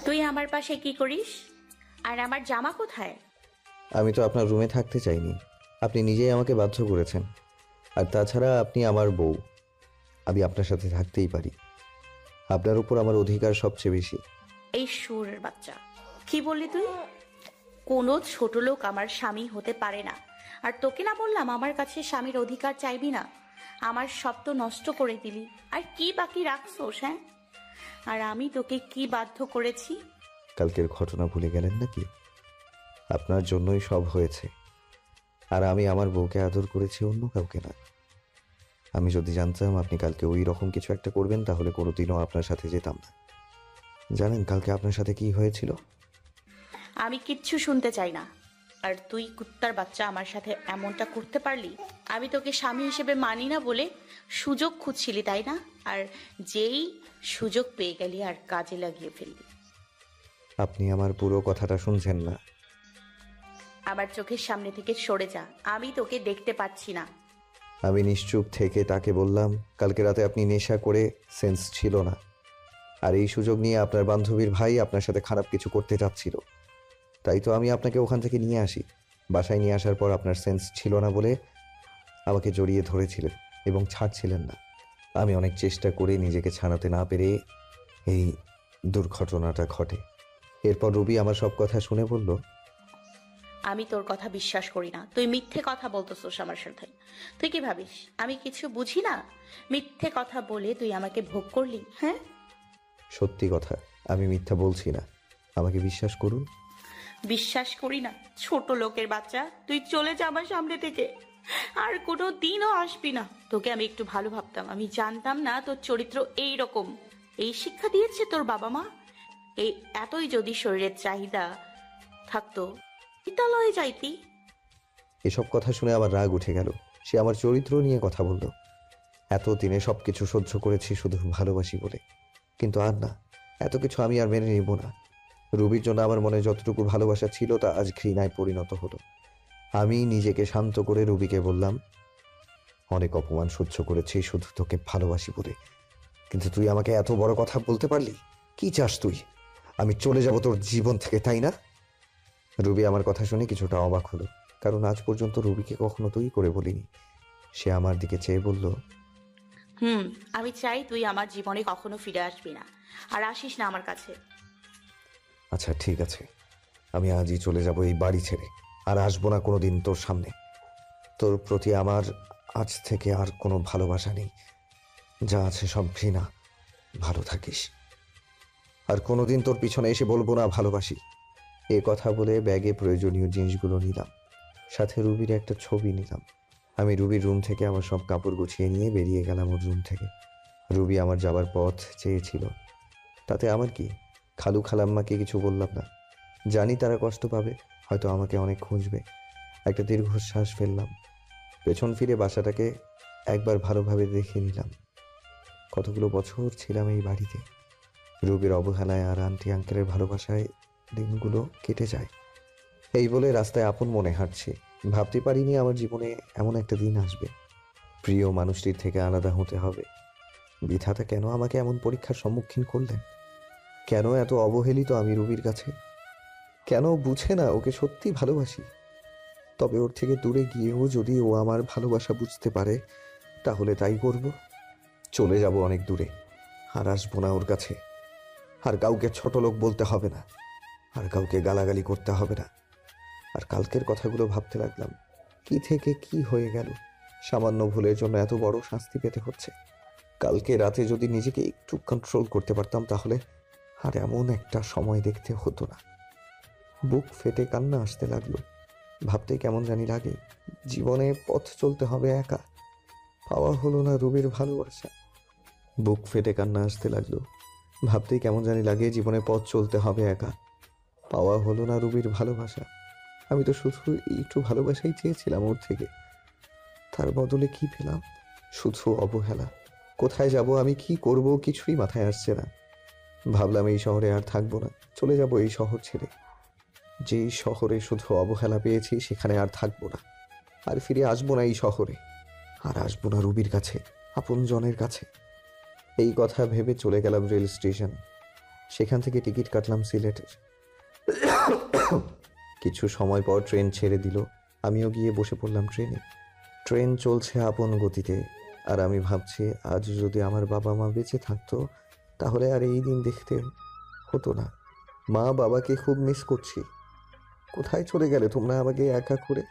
তুই আমার পাশে কি করিস? আর আমার জামা কোথায়? আমি তো আপনার রুমে থাকতে চাইনি, আপনি নিজেই আমাকে বাধ্য করেছেন। আর তাছাড়া আপনি আমার বউ, আমি আপনার সাথে থাকতেই পারি। আপনার উপর আমার অধিকার সবচেয়ে বেশি। এই শুয়োরের বাচ্চা, কি বললি তুই? কোনো ছোট লোক আমার স্বামী হতে পারে না। আর তোকে না বললাম আমার কাছে স্বামীর অধিকার চাইবি না? আমার সব তো নষ্ট করে দিলি। আর কি বাকি রাখছোস? হ্যাঁ, আর আমি তোকে কি বাধ্য করেছি? কালকের ঘটনা ভুলে গেলেন নাকি? আপনার জন্যই সব হয়েছে। আর আমি আমার বউকে আদর করেছি, অন্য কাউকে না। আমি যদি জানতাম আপনি কালকে ওই রকম কিছু একটা করবেন, তাহলে কোনোদিনও আপনার সাথে যেতাম না। জানেন কালকে আপনার সাথে কি হয়েছিল? আমি কিচ্ছু শুনতে চাই না। আর তুই কুত্তার বাচ্চা আমার সাথে এমনটা করতে পারলি? আমি তোকে স্বামী হিসেবে মানি না বলে সুযোগ খুঁজছিলি, তাই না? আর যেই সুযোগ পেয়ে গেলি আর কাজে লাগিয়ে ফেললি। আপনি আমার পুরো কথাটা শুনছেন না। আমার চোখের সামনে থেকে সরে যা, আমি তোকে দেখতে পাচ্ছি না। আমি নিশ্চুপ থেকে তাকে বললাম, কালকে রাতে আপনি নেশা করে সেন্স ছিল না, আর এই সুযোগ নিয়ে আপনার বান্ধবীর ভাই আপনার সাথে খারাপ কিছু করতে চাচ্ছিল। তাই তো আমি আপনাকে ওখান থেকে নিয়ে আসি। বাসায় নিয়ে আসার পর আপনার সেন্স ছিল না বলে আমাকে জড়িয়ে ধরেছিলেন এবং ছাড়ছিলেন না। আমি অনেক চেষ্টা করে নিজেকে ছাড়াতে না পেরে এই দুর্ঘটনাটা ঘটে। এরপর রবি আমার সব কথা শুনে বলল, আমি তোর কথা বিশ্বাস করি না। তুই মিথ্যে কথা বলতেছিস আমার সাথে। তুই কি ভাবিস আমি কিছু বুঝি না? মিথ্যে কথা বলে তুই আমাকে ভোগ করলি। হ্যাঁ, সত্যি কথা, আমি মিথ্যা বলছি না, আমাকে বিশ্বাস করুন। বিশ্বাস করি না, ছোট লোকের বাচ্চা। তুই চলে যা আমার সামনে থেকে, আর কোনো দিনও আসবি না। তোকে আমি একটু ভালো ভাবতাম, আমি জানতাম না তোর চরিত্র এই রকম। এই শিক্ষা দিয়েছে তোর বাবা মা? এই এতই যদি শরীরের চাহিদা থাকতো বিদ্যালয়ে যাইতি। এসব কথা শুনে আমার রাগ উঠে গেল। সে আমার চরিত্র নিয়ে কথা বলল। এতদিনে সবকিছু সহ্য করেছি শুধু ভালোবাসি বলে, কিন্তু আর না, এত কিছু আমি আর মেনে নিব না। রুবির জন্য আমার মনে যতটুকু ভালোবাসা ছিল তা আজ ঘৃণায় পরিণত হলো। আমি নিজেকে শান্ত করে রুবিকে বললাম, অনেক অপমান সহ্য করেছি শুধু তোকে ভালোবাসি বলে, কিন্তু তুই আমাকে এত বড় কথা বলতে পারলি? কি চাস তুই? আমি চলে যাব তোর জীবন থেকে, তাই না? রুবি আমার কথা শুনে কিছুটা অবাক হলো, কারণ আজ পর্যন্ত রুবিকে কখনো তুই করে বলিনি। সে আমার দিকে চেয়ে বলল, আমি চাই তুই আমার জীবনে কখনো ফিরে আসবি না, আর আসিস না আমার কাছে। আচ্ছা ঠিক আছে, আমি আজই চলে যাব এই বাড়ি ছেড়ে, আর আসবো না কোনোদিন তোর সামনে। তোর প্রতি আমার আজ থেকে আর কোনো ভালোবাসা নেই, যা আছে সব ঘৃণা। ভালো থাকিস। আর কোনোদিন তোর পিছনে এসে বলবো না ভালোবাসি। এ কথা বলে ব্যাগে প্রয়োজনীয় জিনিসগুলো নিলাম, সাথে রুবির একটা ছবি নিলাম। আমি রুবির রুম থেকে আমার সব কাপড় গুছিয়ে নিয়ে বেরিয়ে গেলাম ওর রুম থেকে। রুবি আমার যাবার পথ চেয়েছিল, তাতে আমার কি? খালু খালাম্মাকে কিছু বললাম না, জানি তারা কষ্ট পাবে, হয়তো আমাকে অনেক খুঁজবে। একটা দীর্ঘশ্বাস ফেললাম, পেছন ফিরে বাসাটাকে একবার ভালোভাবে দেখে নিলাম। কতগুলো বছর ছিলাম এই বাড়িতে। রুবির অবহেলায় আর আন্টি আঙ্কেলের ভালোবাসায় দিনগুলো কেটে যায়। এই বলে রাস্তায় আপন মনে হাঁটছি। ভাবতে পারিনি আমার জীবনে এমন একটা দিন আসবে, প্রিয় মানুষটির থেকে আলাদা হতে হবে। বিধাতা কেন আমাকে এমন পরীক্ষার সম্মুখীন করলেন? কেন এত অবহেলিত আমি রুবির কাছে? কেন বুঝে না ওকে সত্যি ভালোবাসি? তবে ওর থেকে দূরে গিয়েও যদি ও আমার ভালোবাসা বুঝতে পারে, তাহলে তাই করব। চলে যাব অনেক দূরে, আর আসবো না ওর কাছে। আর কাউকে ছোট লোক বলতে হবে না, আর কাউকে গালাগালি করতে হবে না। আর কালকের কথাগুলো ভাবতে লাগলাম, কি থেকে কি হয়ে গেল? সামান্য ভুলের জন্য এত বড় শাস্তি পেতে হচ্ছে। কালকে রাতে যদি নিজেকে একটু কন্ট্রোল করতে পারতাম, তাহলে আর এমন একটা সময় দেখতে হতো না। বুক ফেটে কান্না আসতে লাগলো। ভাবতে কেমন জানি লাগে, জীবনে পথ চলতে হবে একা। পাওয়া হলো না রুবির ভালোবাসা। বুক ফেটে কান্না আসতে লাগলো। ভাবতেই কেমন জানি লাগে, জীবনে পথ চলতে হবে একা। পাওয়া হলো না রুবির ভালোবাসা। আমি তো শুধু একটু ভালোবাসাই চেয়েছিলাম ওর থেকে, তার বদলে কি পেলাম? শুধু অবহেলা। কোথায় যাব, আমি কি করব, কিছুই মাথায় আসছে না। ভাবলাম এই শহরে আর থাকবো না, চলে যাব এই শহর ছেড়ে। যেই শহরে শুধু অবহেলা পেয়েছি সেখানে আর থাকবো না, আর ফিরে আসবো না এই শহরে, আর আসবো না রুবির কাছে, আপন জনের কাছে। এই কথা ভেবে চলে গেলাম রেল স্টেশন। সেখান থেকে টিকিট কাটলাম সিলেটের। কিছু সময় পর ট্রেন ছেড়ে দিল, আমিও গিয়ে বসে পড়লাম ট্রেনে। ট্রেন চলছে আপন গতিতে, আর আমি ভাবছি আজ যদি আমার বাবা মা বেঁচে থাকতো তাহলে আর এই দিন দেখতে হতো না। মা বাবাকে খুব মিস করছি। কোথায় চলে গেলে তোমরা আমাকে একা করে?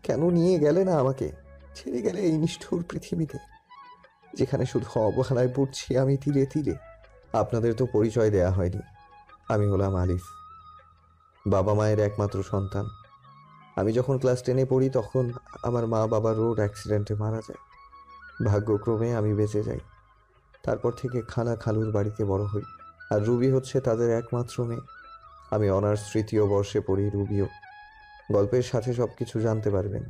কেন নিয়ে গেলে না আমাকে? ছেড়ে গেলে এই নিষ্ঠুর পৃথিবীতে, যেখানে শুধু অবহেলায় পড়ছি আমি ধীরে ধীরে। আপনাদের তো পরিচয় দেয়া হয়নি। আমি হলাম আলিফ, বাবা মায়ের একমাত্র সন্তান। আমি যখন ক্লাস 10-এ পড়ি তখন আমার মা বাবা রোড অ্যাক্সিডেন্টে মারা যায়। ভাগ্যক্রমে আমি বেঁচে যাই। তারপর থেকে খালা খালুর বাড়িতে বড় হই, আর রুবি হচ্ছে তাদের একমাত্র মেয়ে। আমি অনার্স 3য় বর্ষে পড়ি, রুবিও। গল্পের সাথে সব কিছু জানতে পারবেন।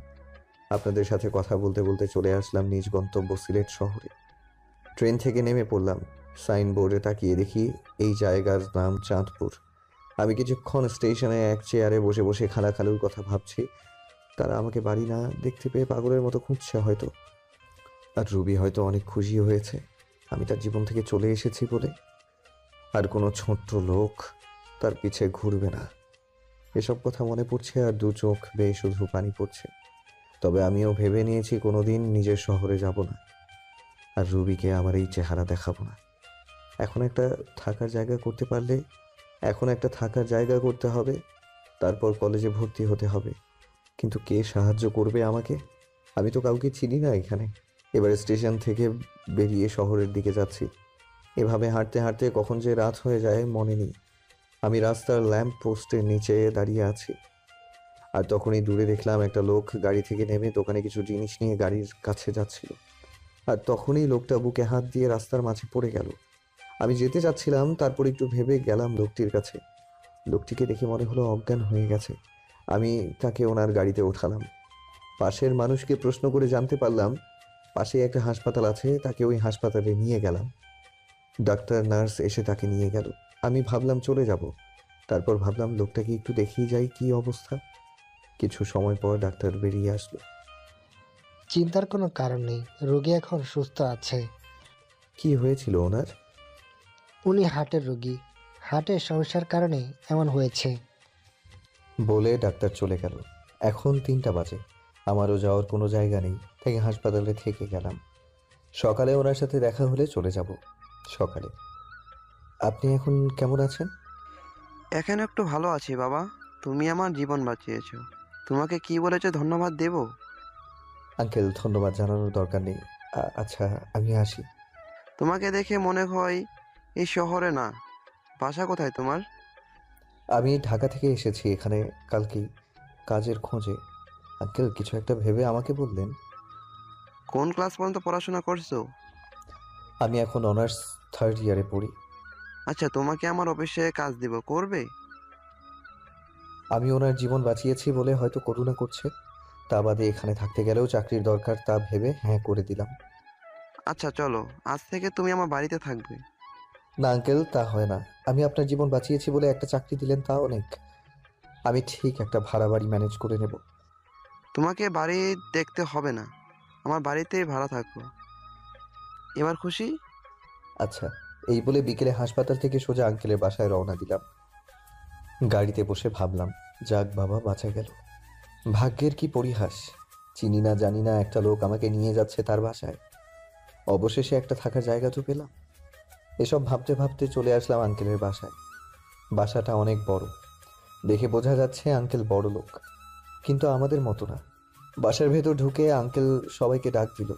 আপনাদের সাথে কথা বলতে বলতে চলে আসলাম নিজ গন্তব্য সিলেট শহরে। ট্রেন থেকে নেমে পড়লাম। সাইনবোর্ডে তাকিয়ে দেখি এই জায়গার নাম চাঁদপুর। আমি কিছুক্ষণ স্টেশনে এক চেয়ারে বসে বসে খালা খালুর কথা ভাবছি। তারা আমাকে বাড়ি না দেখতে পেয়ে পাগলের মতো খুঁজছে হয়তো। আর রুবি হয়তো অনেক খুশি হয়েছে আমি তার জীবন থেকে চলে এসেছি বলে। আর কোনো ছোট্ট লোক তার পিছে ঘুরবে না। এসব কথা মনে পড়ছে আর দু চোখ বেয়ে শুধু পানি পড়ছে। তবে আমিও ভেবে নিয়েছি কোনোদিন নিজের শহরে যাব না, আর রুবিকে আমার এই চেহারা দেখাবো না। এখন একটা থাকার জায়গা করতে হবে, তারপর কলেজে ভর্তি হতে হবে। কিন্তু কে সাহায্য করবে আমাকে? আমি তো কাউকে চিনি না এখানে। এবার স্টেশন থেকে বেরিয়ে শহরের দিকে যাচ্ছি। এভাবে হাঁটতে হাঁটতে কখন যে রাত হয়ে যায় মনে নেই। আমি রাস্তার ল্যাম্প পোস্টের নিচে দাঁড়িয়ে আছি, আর তখনই দূরে দেখলাম একটা লোক গাড়ি থেকে নেমে দোকানে কিছু জিনিস নিয়ে গাড়ির কাছে যাচ্ছিল। আর তখনই লোকটা বুকে হাত দিয়ে রাস্তার মাঝে পড়ে গেল। আমি যেতে চাচ্ছিলাম, তারপর একটু ভেবে গেলাম লোকটির কাছে। লোকটিকে দেখে মনে হলো অজ্ঞান হয়ে গেছে। আমি তাকে ওনার গাড়িতে ওঠালাম। পাশের মানুষকে প্রশ্ন করে জানতে পারলাম পাশে একটা হাসপাতাল আছে, তাকে ওই হাসপাতালে নিয়ে গেলাম। ডাক্তার নার্স এসে তাকে নিয়ে গেল। আমি ভাবলাম চলে যাব, তারপর ভাবলাম লোকটাকে একটু দেখিয়ে যাই কি অবস্থা। কিছু সময় পর ডাক্তার বেরিয়ে আসলো। চিন্তার কোনো কারণ নেই, রোগী এখন সুস্থ আছে। কি হয়েছিল ওনার? উনি হার্টের রোগী, হার্টের সমস্যার কারণে এমন হয়েছে। বলে ডাক্তার চলে গেল। এখন 3টা বাজে, আমারও যাওয়ার কোনো জায়গা নেই, তাই হাসপাতালে থেকে গেলাম। সকালে ওনার সাথে দেখা হলে চলে যাব সকালে। আপনি এখন কেমন আছেন? এখন একটু ভালো আছি বাবা। তুমি আমার জীবন বাঁচিয়েছো। তোমাকে কি বলেছে ধন্যবাদ দেব? আঙ্কেল, ধন্যবাদ জানানোর দরকার নেই। আচ্ছা, আমি আসি। তোমাকে দেখে মনে হয় এই শহরে না। বাসা কোথায় তোমার? আমি ঢাকা থেকে এসেছি এখানে কালকেই, কাজের খোঁজে। আঙ্কেল কিছু একটা ভেবে আমাকে বললেন। কোন ক্লাস পর্যন্ত পড়াশোনা করছো? আমি এখন অনার্স 3rd ইয়ারে পড়ি। আচ্ছা, তোমাকে আমার অফিসে কাজ দিব, করবে? আমি ওনার জীবন বাঁচিয়েছি বলে হয়তো করুণা করছে, তা বাদে এখানে থাকতে গেলেও চাকরির দরকার, তা ভেবে হ্যাঁ করে দিলাম। আচ্ছা চলো, আজ থেকে তুমি আমার বাড়িতে থাকবে। না আঙ্কেল, তা হয় না। আমি আপনার জীবন বাঁচিয়েছি বলে একটা চাকরি দিলেন, তা অনেক। আমি ঠিক একটা ভাড়া বাড়ি ম্যানেজ করে নেব। তোমাকে বাড়ি দেখতে হবে না, আমার বাড়িতেই ভাড়া থাকো। এবার খুশি? আচ্ছা, এই বলে বিকেলে হাসপাতাল থেকে সোজা আঙ্কেলের বাসায় রওনা দিলাম। গাড়িতে বসে ভাবলাম, যাক বাবা, বাঁচা গেল। ভাগ্যের কি পরিহাস! চিনি না জানি না একটা লোক আমাকে নিয়ে যাচ্ছে তার বাসায়। অবশেষে একটা থাকার জায়গা তো পেলাম। এসব ভাবতে ভাবতে চলে আসলাম আঙ্কেলের বাসায়। বাসাটা অনেক বড়, দেখে বোঝা যাচ্ছে আঙ্কেল বড় লোক, কিন্তু আমাদের মতো না। বাসার ভেতর ঢুকে আঙ্কেল সবাইকে ডাক দিল।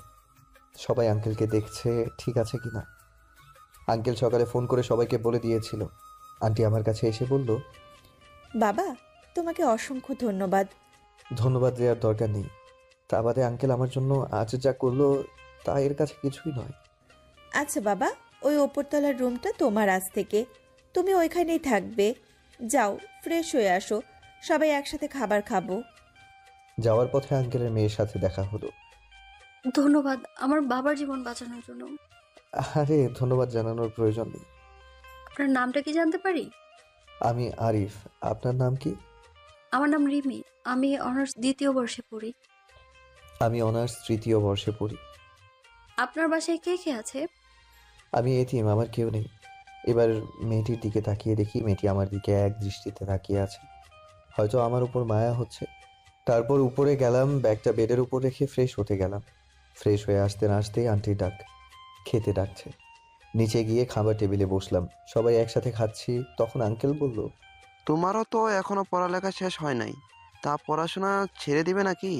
সবাই আঙ্কেলকে দেখছে ঠিক আছে কিনা। আঙ্কেল সকালে ফোন করে সবাইকে বলে দিয়েছিল। আন্টি আমার কাছে এসে বলল, বাবা, তোমাকে অসংখ্য ধন্যবাদ। ধন্যবাদ দেওয়ার দরকার নেই। তা বাদে আঙ্কেল আমার জন্য আজ যা করলো তা এর কাছে কিছুই নয়। আচ্ছা বাবা, ওই ওপরতলার রুমটা তোমার আজ থেকে, তুমি ওইখানেই থাকবে। যাও, ফ্রেশ হয়ে আসো, সবাই একসাথে খাবার খাবো। যাওয়ার পথে আঙ্কেলের মেয়ের সাথে দেখা হলো। ধন্যবাদ আমার বাবার জীবন বাঁচানোর জন্য। আরে ধন্যবাদ জানানোর প্রয়োজন নেই। আপনার নামটা কি জানতে পারি? আমি আরিফ। আপনার নাম কি? আমার নাম রিমি, আমি অনার্স 2য় বর্ষে পড়ি। আমি অনার্স 3য় বর্ষে পড়ি। আপনার বাসায় কে কে আছে? আমি এতিম, আমার কেউ নেই। এবার মেয়েটির দিকে তাকিয়ে দেখি মেয়েটি আমার দিকে এক দৃষ্টিতে তাকিয়ে আছে, হয়তো আমার উপর মায়া হচ্ছে। তারপর উপরে গেলাম, ব্যাগটা বেডের উপর রেখে ফ্রেশ হতে গেলাম। ফ্রেশ হয়ে আসতে না আসতেই আন্টির ডাক, খেতে ডাকছে। নিচে গিয়ে খাবার টেবিলে বসলাম, সবাই একসাথে খাচ্ছি। তখন আঙ্কেল বলল, তোমারও তো এখনো পড়ালেখা শেষ হয় নাই, তা পড়াশোনা ছেড়ে দিবে নাকি?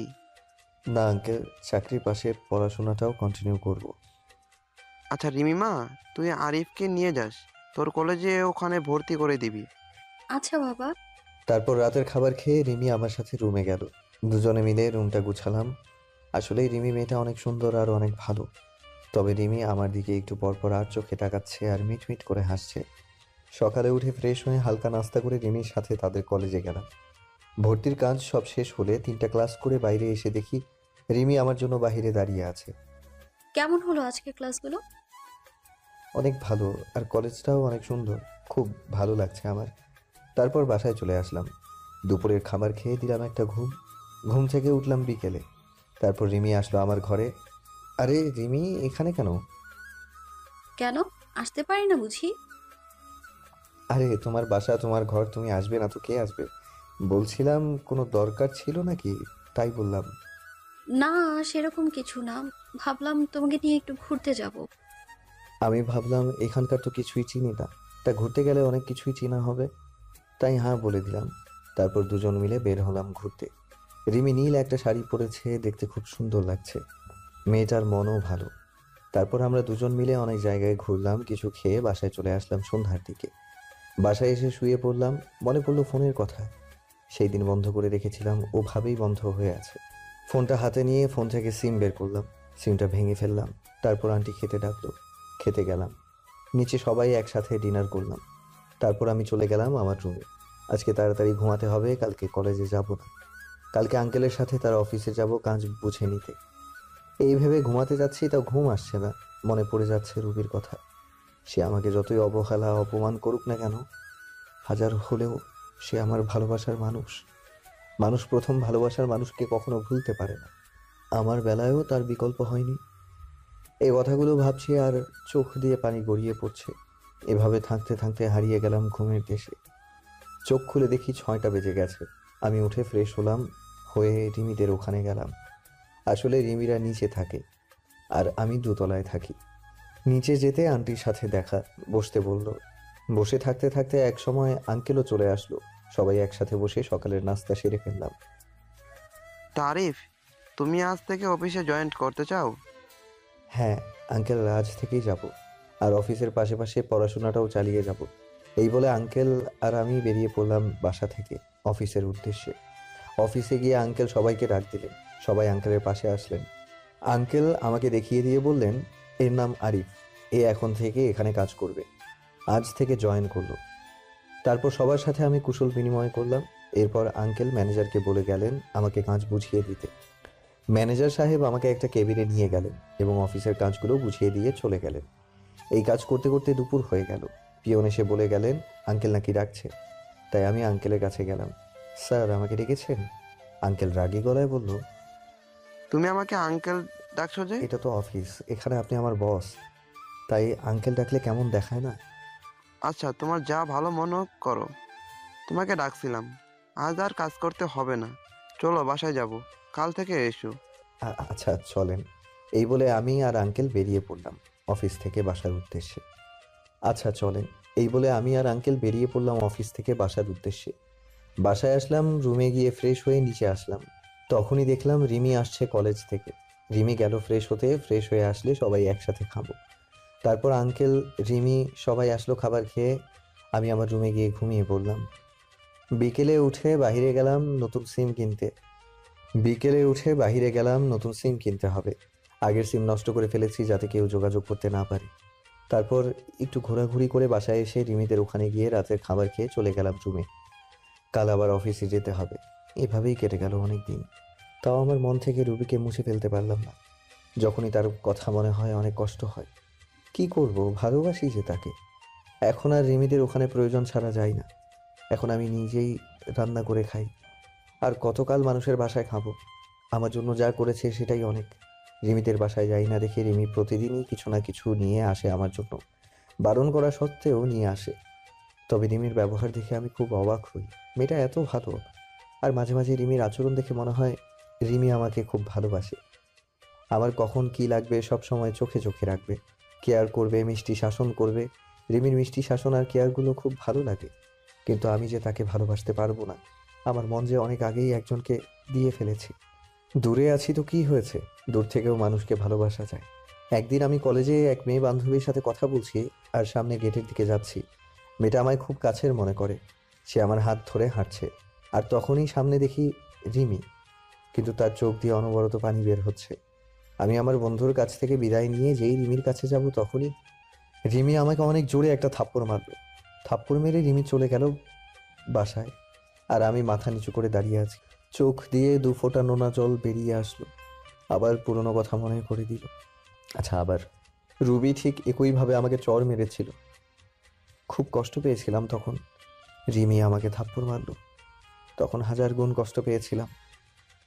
না আঙ্কেল, চাকরির পাশে পড়াশোনাটাও কন্টিনিউ করব। আচ্ছা রিমিমা, তুই আরিফকে নিয়ে যাস, তোর কলেজে ওখানে ভর্তি করে দিবি। আচ্ছা বাবা। তারপর রাতের খাবার খেয়ে রিমি আমার সাথে রুমে গেল। দুজনে মিলে রুমটা গুছালাম। আসলেই রিমি মেয়েটা অনেক সুন্দর আর অনেক ভালো। তবে রিমি আমার দিকে একটু পরপর আর চোখে তাকাচ্ছে আর মিটমিট করে হাসছে। সকালে উঠে ফ্রেশ হয়ে হালকা নাস্তা করে রিমির সাথে তাদের কলেজে গেলাম। ভর্তির কাজ সব শেষ হলে 3টা ক্লাস করে বাইরে এসে দেখি রিমি আমার জন্য বাইরে দাঁড়িয়ে আছে। কেমন হলো আজকে ক্লাসগুলো? অনেক ভালো, আর কলেজটাও অনেক সুন্দর, খুব ভালো লাগছে আমার। তারপর বাসায় চলে আসলাম। দুপুরের খাবার খেয়ে দিলাম একটা ঘুম। ঘুম থেকে উঠলাম বিকেলে। তারপর রিমি আসলো আমার ঘরে। আরে রিমি, এখানে কেন? কেন আসতে পারি না বুঝি? আরে তোমার বাসা, তোমার ঘর, তুমি আসবে না তো কে আসবে? বলছিলাম কোনো দরকার ছিল নাকি, তাই বললাম। না, সেরকম কিছু না, ভাবলাম তোমাকে নিয়ে একটু ঘুরতে যাব। আমি ভাবলাম এখানকার তো কিছুই চিনি না, তা ঘুরতে গেলে অনেক কিছুই চেনা হবে, তাই হ্যাঁ বলে দিলাম। তারপর দুজন মিলে বের হলাম ঘুরতে। রিমি নীল একটা শাড়ি পরেছে, দেখতে খুব সুন্দর লাগছে। মেয়েটার মনও ভালো। তারপর আমরা দুজন মিলে অনেক জায়গায় ঘুরলাম, কিছু খেয়ে বাসায় চলে আসলাম সন্ধ্যার দিকে। বাসায় এসে শুয়ে পড়লাম, মনে পড়লো ফোনের কথা। সেই দিন বন্ধ করে রেখেছিলাম, ওভাবেই বন্ধ হয়ে আছে। ফোনটা হাতে নিয়ে ফোন থেকে সিম বের করলাম, সিমটা ভেঙে ফেললাম। তারপর আন্টি খেতে ডাকলো, খেতে গেলাম। নিচে সবাই একসাথে ডিনার করলাম। তারপর আমি চলে গেলাম আমার রুমে। আজকে তাড়াতাড়ি ঘুমাতে হবে, কালকে কলেজে যাব না। কালকে আঙ্কেলের সাথে তার অফিসে যাব কাজ বুঝে নিতে। এই ভেবে ঘুমাতে যাচ্ছি, তাও ঘুম আসছে না। মনে পড়ে যাচ্ছে রুবির কথা। সে আমাকে যতই অবহেলা অপমান করুক না কেন, হাজার হলেও সে আমার ভালোবাসার মানুষ। মানুষ প্রথম ভালোবাসার মানুষকে কখনো ভুলতে পারে না। আমার বেলায়ও তার বিকল্প হয়নি। এই কথাগুলো ভাবছি আর চোখ দিয়ে পানি গড়িয়ে পড়ছে। এভাবে থাকতে থাকতে হারিয়ে গেলাম ঘুমের দেশে। চোখ খুলে দেখি 6টা বেজে গেছে। আমি উঠে ফ্রেশ হলাম, হয়ে রিমিদের ওখানে গেলাম। আসলে রিমিরা নিচে থাকে আর আমি দোতলায় থাকি। নিচে যেতে আন্টির সাথে দেখা, বসতে বলল। বসে থাকতে থাকতে এক সময় আঙ্কেলও চলে আসলো। সবাই একসাথে বসে সকালের নাস্তা সেরে ফেললাম। তারিফ, তুমি আজ থেকে অফিসে জয়েন করতে চাও? হ্যাঁ আঙ্কেল, আজ থেকেই যাব, আর অফিসের পাশে পাশে পড়াশোনাটাও চালিয়ে যাব। এই বলে আঙ্কেল আর আমি বেরিয়ে পড়লাম বাসা থেকে অফিসের উদ্দেশ্যে। অফিসে গিয়ে আঙ্কেল সবাইকে ডাক দিলেন। সবাই আঙ্কেলের পাশে আসলেন। আঙ্কেল আমাকে দেখিয়ে দিয়ে বললেন, এর নাম আরিফ, এ এখন থেকে এখানে কাজ করবে, আজ থেকে জয়েন করলো। তারপর সবার সাথে আমি কুশল বিনিময় করলাম। এরপর আঙ্কেল ম্যানেজারকে বলে গেলেন আমাকে কাজ বুঝিয়ে দিতে। ম্যানেজার সাহেব আমাকে একটা কেবিনে নিয়ে গেলেন এবং অফিসের কাজগুলো বুঝিয়ে দিয়ে চলে গেলেন। এই কাজ করতে করতে দুপুর হয়ে গেল। পিয়ন এসে বলে গেলেন আঙ্কেল নাকি ডাকছে। তাই আমি আঙ্কেলের কাছে গেলাম। স্যার, আমাকে ডেকেছেন? আঙ্কেল রাগী গলায় বলল, তুমি আমাকে আঙ্কেল ডাকছো যে? এটা তো অফিস, এখানে আপনি আমার বস, তাই আঙ্কেল ডাকলে কেমন দেখায় না? আচ্ছা, তোমার যা ভালো মনে করো, তোমাকে ডাকছিলাম। আজ আর কাজ করতে হবে না, চলো বাসায় যাব, কাল থেকে এসো। আচ্ছা চলেন। এই বলে আমি আর আঙ্কেল বেরিয়ে পড়লাম অফিস থেকে বাসার উদ্দেশ্যে। আচ্ছা চলেন। এই বলে আমি আর আঙ্কেল বেরিয়ে পড়লাম অফিস থেকে বাসার উদ্দেশ্যে। বাসায় আসলাম, রুমে গিয়ে ফ্রেশ হয়ে নিচে আসলাম। তখনই দেখলাম রিমি আসছে কলেজ থেকে। রিমি গেল ফ্রেশ হতে, ফ্রেশ হয়ে আসলে সবাই একসাথে খাবো। তারপর আঙ্কেল, রিমি সবাই আসলো খাবার খেয়ে। আমি আমার রুমে গিয়ে ঘুমিয়ে পড়লাম। বিকেলে উঠে বাহিরে গেলাম নতুন সিম কিনতে হবে। আগের সিম নষ্ট করে ফেলেছি যাতে কেউ যোগাযোগ করতে না পারে। তারপর একটু ঘোরাঘুরি করে বাসায় এসে রিমিদের ওখানে গিয়ে রাতের খাবার খেয়ে চলে গেলাম রুমে। কাল আবার অফিসে যেতে হবে। এভাবেই কেটে গেল অনেক দিন। তাও আমার মন থেকে রুবিকে মুছে ফেলতে পারলাম না। যখনই তার কথা মনে হয় অনেক কষ্ট হয়। কি করব, ভালোবাসি যে তাকে। এখন আর রিমিদের ওখানে প্রয়োজন ছাড়া যাই না। এখন আমি নিজেই রান্না করে খাই। আর কতকাল মানুষের বাসায় খাবো? আমার জন্য যা করেছে সেটাই অনেক। রিমিদের বাসায় যাই না দেখে রিমি প্রতিদিনই কিছু না কিছু নিয়ে আসে আমার জন্য। বারণ করা সত্ত্বেও নিয়ে আসে। তবে রিমির ব্যবহার দেখে আমি খুব অবাক হই। মেয়েটা এত ভালো। আর মাঝে মাঝে রিমির আচরণ দেখে মনে হয় রিমি আমাকে খুব ভালোবাসে। আমার কখন কি লাগবে সব সময় চোখে চোখে রাখবে, কেয়ার করবে, মিষ্টি শাসন করবে। রিমির মিষ্টি শাসন আর কেয়ারগুলো খুব ভালো লাগে। কিন্তু আমি যে তাকে ভালোবাসতে পারবো না। আমার মন যে অনেক আগেই একজনকে দিয়ে ফেলেছি। দূরে আছি তো কি হয়েছে, দূর থেকেও মানুষকে ভালোবাসা যায়। একদিন আমি কলেজে এক মেয়ে বান্ধবীর সাথে কথা বলছি আর সামনে গেটের দিকে যাচ্ছি। মেয়েটা আমায় খুব কাছের মনে করে। সে আমার হাত ধরে হাঁটছে আর তখনই সামনে দেখি রিমি, কিন্তু তার চোখ দিয়ে অনবরত পানি বের হচ্ছে। আমি আমার বন্ধুর কাছ থেকে বিদায় নিয়ে যেই রিমির কাছে যাব তখনই রিমি আমাকে অনেক জোরে একটা থাপ্পড় মারল। থাপ্পড় মেরে রিমি চলে গেল বাসায়। আর আমি মাথা নিচু করে দাঁড়িয়ে আছি। চোখ দিয়ে 2 ফোঁটা নোনা জল বেরিয়ে আসলো। আবার পুরনো কথা মনে করে দিল। আচ্ছা, আবার রুবি ঠিক একইভাবে আমাকে চড় মেরেছিল। খুব কষ্ট পেয়েছিলাম তখন। রিমি আমাকে থাপ্পড় মারল, তখন 1000 গুণ কষ্ট পেয়েছিলাম।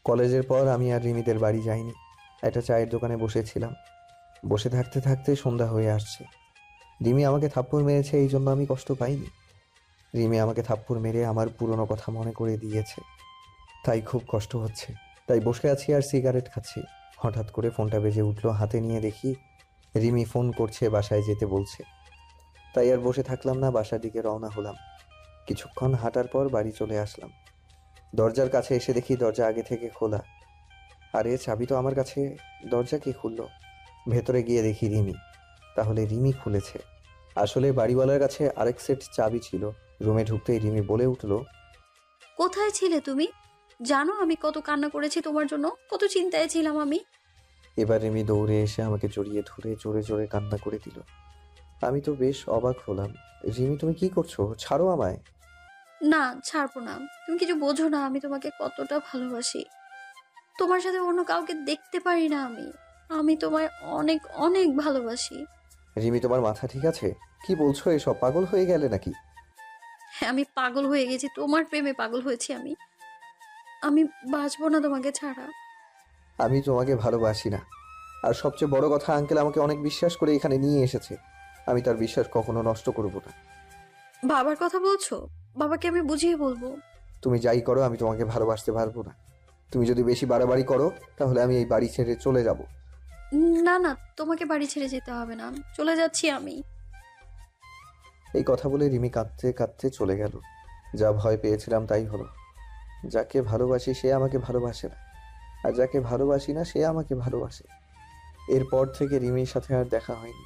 কলেজের পর আমি আর রিমিদের বাড়ি যাইনি। একটা চায়ের দোকানে বসেছিলাম। বসে থাকতে থাকতে সন্ধ্যা হয়ে আসছে। রিমি আমাকে থাপ্পড় মেরেছে, এই জন্য আমি কষ্ট পাইনি। রিমি আমাকে থাপ্পড় মেরে আমার পুরনো কথা মনে করে দিয়েছে, তাই খুব কষ্ট হচ্ছে। তাই বসে আছি আর সিগারেট খাচ্ছি। হঠাৎ করে ফোনটা বেজে উঠলো। হাতে নিয়ে দেখি রিমি ফোন করছে, বাসায় যেতে বলছে। তাই আর বসে থাকলাম না, বাসার দিকে রওনা হলাম। কিছুক্ষণ হাঁটার পর বাড়ি চলে আসলাম। দরজার কাছে এসে দেখি দরজা আগে থেকে খোলা। আরে চাবি তো আমার কাছে, দরজা কে খুললো? ভেতরে গিয়ে দেখি রিমি। তাহলে রিমি খুলেছে। আসলে বাড়িওয়ালার কাছে আরেক সেট চাবি ছিল। রুমে ঢুকতেই রিমি বলে উঠলো, কোথায় ছিলে তুমি? জানো আমি কত কান্না করেছি তোমার জন্য, কত চিন্তায় ছিলাম আমি। এবার রিমি দৌড়ে এসে আমাকে জড়িয়ে ধরে জোরে জোরে কান্না করে দিল। আমি তো বেশ অবাক হলাম। রিমি, তুমি কি করছো? ছাড়ো আমায়। না, ছাড়বো না। তুমি কিছু বোঝো না আমি তোমাকে কতটা ভালোবাসি। তোমার সাথে অন্য কাউকে দেখতে পারি না আমি। আমি তোমায় অনেক অনেক ভালোবাসি। রিমি, তোমার মাথা ঠিক আছে? কি বলছো এসব? পাগল হয়ে গেলে নাকি? হ্যাঁ, আমি পাগল হয়ে গেছি, তোমার প্রেমে পাগল হয়েছি আমি। আমি বাঁচবো না তোমাকে ছাড়া। আমি তোমাকে ভালোবাসি না। আর সবচেয়ে বড় কথা, আঙ্কেল আমাকে অনেক বিশ্বাস করে এখানে নিয়ে এসেছে। আমি তার বিশ্বাস কখনো নষ্ট করব না। বাবার কথা বলছো? বাবাকে আমি বুঝিয়ে বলবো। তুমি যাই করো, আমি তোমাকে ভালোবাসতে পারবো না। তুমি যদি বেশি বাড়াবাড়ি করো তাহলে আমি এই বাড়ি ছেড়ে চলে যাব। না না, তোমাকে বাড়ি ছেড়ে যেতে হবে না, চলে যাচ্ছি আমি। এই কথা বলে রিমি কাঁদতে কাঁদতে চলে গেল। যা ভয় পেয়েছিলাম তাই হলো। যাকে ভালোবাসি সে আমাকে ভালোবাসে না, আর যাকে ভালোবাসি না সে আমাকে ভালোবাসে। এরপর থেকে রিমির সাথে আর দেখা হয়নি।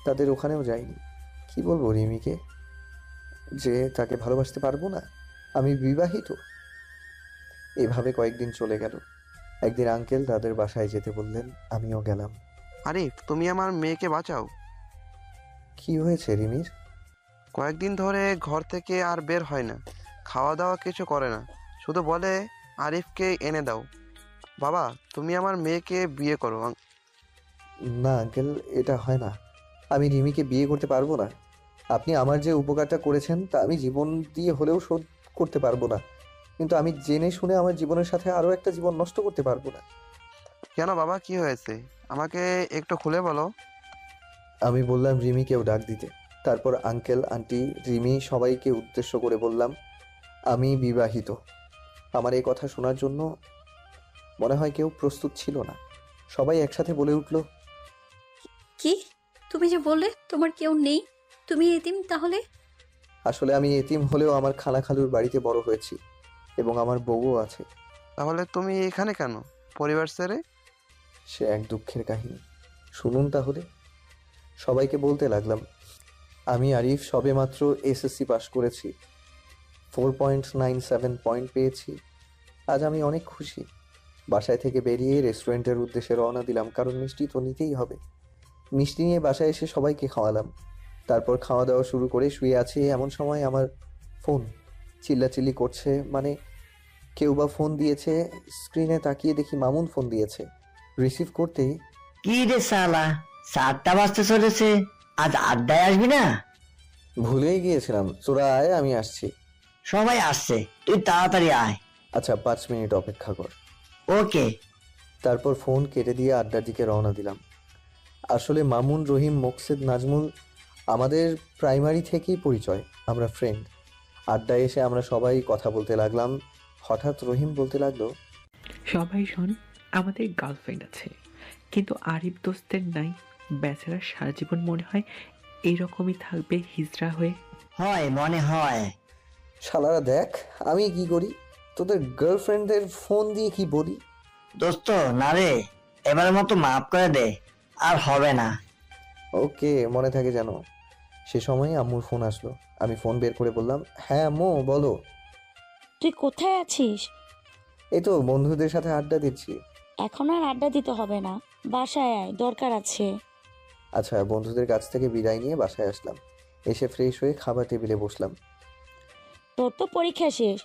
তাদের ওখানেও যাইনি। কি বলবো রিমিকে যে তাকে ভালোবাসতে পারবো না? আমি বিবাহিত। এভাবে কয়েকদিন চলে গেল। একদিন আঙ্কেল তাদের বাসায় যেতে বললেন, আমিও গেলাম। আরিফ, তুমি আমার মেয়েকে বাঁচাও। কি হয়েছে রিমির? কয়েকদিন ধরে ঘর থেকে আর বের হয় না, খাওয়া দাওয়া কিছু করে না, শুধু বলে আরিফকে এনে দাও। বাবা, তুমি আমার মেয়েকে বিয়ে করো। না আঙ্কেল, এটা হয় না। আমি রিমিকে বিয়ে করতে পারবো না। আপনি আমার যে উপকারটা করেছেন তা আমি জীবন দিয়ে হলেও শোধ করতে পারবো না, কিন্তু আমি জেনে শুনে আমার জীবনের সাথে আরও একটা জীবন নষ্ট করতে পারবো না। কেন বাবা, কি হয়েছে? আমাকে একটু খুলে বলো। আমি বললাম রিমিকেও ডাক দিতে। তারপর আঙ্কেল, আন্টি, রিমি সবাইকে উদ্দেশ্য করে বললাম, আমি বিবাহিত। আমার এই কথা শোনার জন্য মনে হয় কেউ প্রস্তুত ছিল না। সবাই একসাথে বলে উঠল, কি? তুমি যে বললে তোমার কেউ নেই, তুমি এতিম তাহলে? আসলে আমি এতিম হলেও আমার খালা খালুর বাড়িতে বড় হয়েছি এবং আমার বউও আছে। তাহলে তুমি এখানে কেন, পরিবার ছেড়ে? সে এক দুঃখের কাহিনী। শুনুন তাহলে। সবাইকে বলতে লাগলাম, আমি আরিফ সবেমাত্র এসএসসি পাশ করেছি, 4.97 পয়েন্ট পেয়েছি। আজ আমি অনেক খুশি। বাসায় থেকে বেরিয়ে রেস্টুরেন্টের উদ্দেশ্যে রওনা দিলাম, কারণ মিষ্টি তো নিতেই হবে। মিষ্টি নিয়ে বাসায় এসে সবাইকে খাওয়ালাম। তারপর খাওয়া দাওয়া শুরু করে শুয়ে আছি, এমন সময় আমার ফোন চিল্লাচিল্লি করছে। মানে কেউ বা ফোন দিয়েছে। স্ক্রিনে তাকিয়ে দেখি মামুন ফোন দিয়েছে। রিসিভ করতেই, কি রে শালা, 7টা বাজতে চলেছে, আজ আড্ডায় আসবি না? ভুলেই গিয়েছিলাম। তোরা আয়, আমি আসছি। সবাই আসছে, তুই তাড়াতাড়ি আয়। আচ্ছা, 5 মিনিট অপেক্ষা কর। ওকে। তারপর ফোন কেটে দিয়ে আড্ডার দিকে রওনা দিলাম। আসলে মামুন, রহিম, মোকসেদ, নাজমুল আমাদের প্রাইমারি থেকেই পরিচয়, আমরা ফ্রেন্ড। আড্ডায় এসে আমরা সবাই কথা বলতে লাগলাম। হঠাৎ রহিম বলতে লাগলো, সবাই শোন, আমাদের গার্লফ্রেন্ড আছে, কিন্তু আরিফ দোস্তের নাই। বেচারা সারা জীবন মনে হয় এইরকমই থাকবে হিজড়া হয়ে। হয় মনে হয়। শালারা দেখ আমি কি করি, তোদের গার্লফ্রেন্ডদের ফোন দিয়ে কি বলি। দোস্ত না রে, এবারের মতো মাফ করে দে, আর হবে না। ওকে, মনে থাকে যেন। সে সময় আম্মুর ফোন আসলো। আমি ফোন বের করে বললাম, হ্যাঁ আম্মু বলো। তুই কোথায় আছিস? এই তো বন্ধুদের সাথে আড্ডা দিচ্ছি। এখন আর আড্ডা দিতে হবে না, বাসায় আয়, দরকার আছে। আচ্ছা, বন্ধুদের কাছ থেকে বিদায় নিয়ে বাসায় আসলাম। এসে ফ্রেশ হয়ে খাবার টেবিলে বসলাম। তোর তো পরীক্ষা শেষ,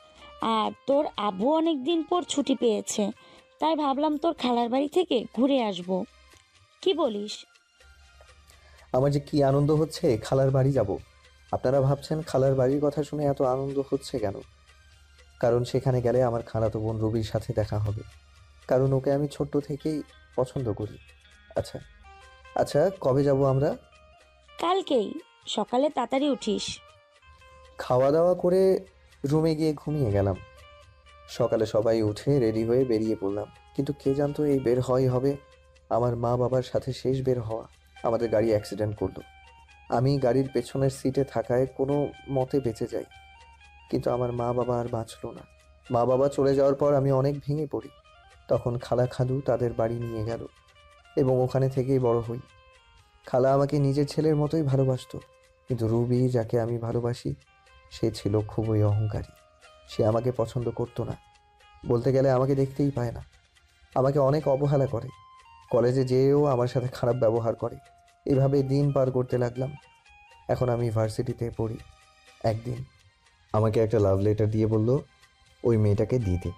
আর তোর আব্বু অনেক দিন পর ছুটি পেয়েছে, তাই ভাবলাম তোর খালার বাড়ি থেকে ঘুরে আসব। কি বলিস? আমার যে কি আনন্দ হচ্ছে, খালার বাড়ি যাব। আপনারা ভাবছেন খালার বাড়ির কথা শুনে এত আনন্দ হচ্ছে কেন? কারণ সেখানে গেলে আমার খালাতো বোন রুবির সাথে দেখা হবে, কারণ ওকে আমি ছোট্ট থেকেই পছন্দ করি। আচ্ছা আচ্ছা, কবে যাব আমরা? কালকেই সকালে তাড়াতাড়ি উঠিস। খাওয়া দাওয়া করে রুমে গিয়ে ঘুমিয়ে গেলাম। সকালে সবাই উঠে রেডি হয়ে বেরিয়ে পড়লাম, কিন্তু কে জানতো এই বের হওয়াই হবে আমার মা বাবার সাথে শেষ বের হওয়া। আমাদের গাড়ি অ্যাক্সিডেন্ট করলো। আমি গাড়ির পেছনের সিটে থাকায় কোনো মতে বেঁচে যাই, কিন্তু আমার মা বাবা আর বাঁচলো না। মা বাবা চলে যাওয়ার পর আমি অনেক ভেঙে পড়ি। তখন খালা খালু তাদের বাড়ি নিয়ে গেল এবং ওখানে থেকেই বড় হই। খালা আমাকে নিজের ছেলের মতোই ভালোবাসতো, কিন্তু রুবি যাকে আমি ভালোবাসি সে ছিল খুবই অহংকারী। সে আমাকে পছন্দ করতো না, বলতে গেলে আমাকে দেখতেই পায় না। আমাকে অনেক অবহেলা করে, কলেজে যেয়েও আমার সাথে খারাপ ব্যবহার করে। এভাবে দিন পার করতে লাগলাম। এখন আমি ভার্সিটিতে পড়ি। একদিন আমাকে একটা লাভ লেটার দিয়ে বলল ওই মেয়েটাকে দিতে।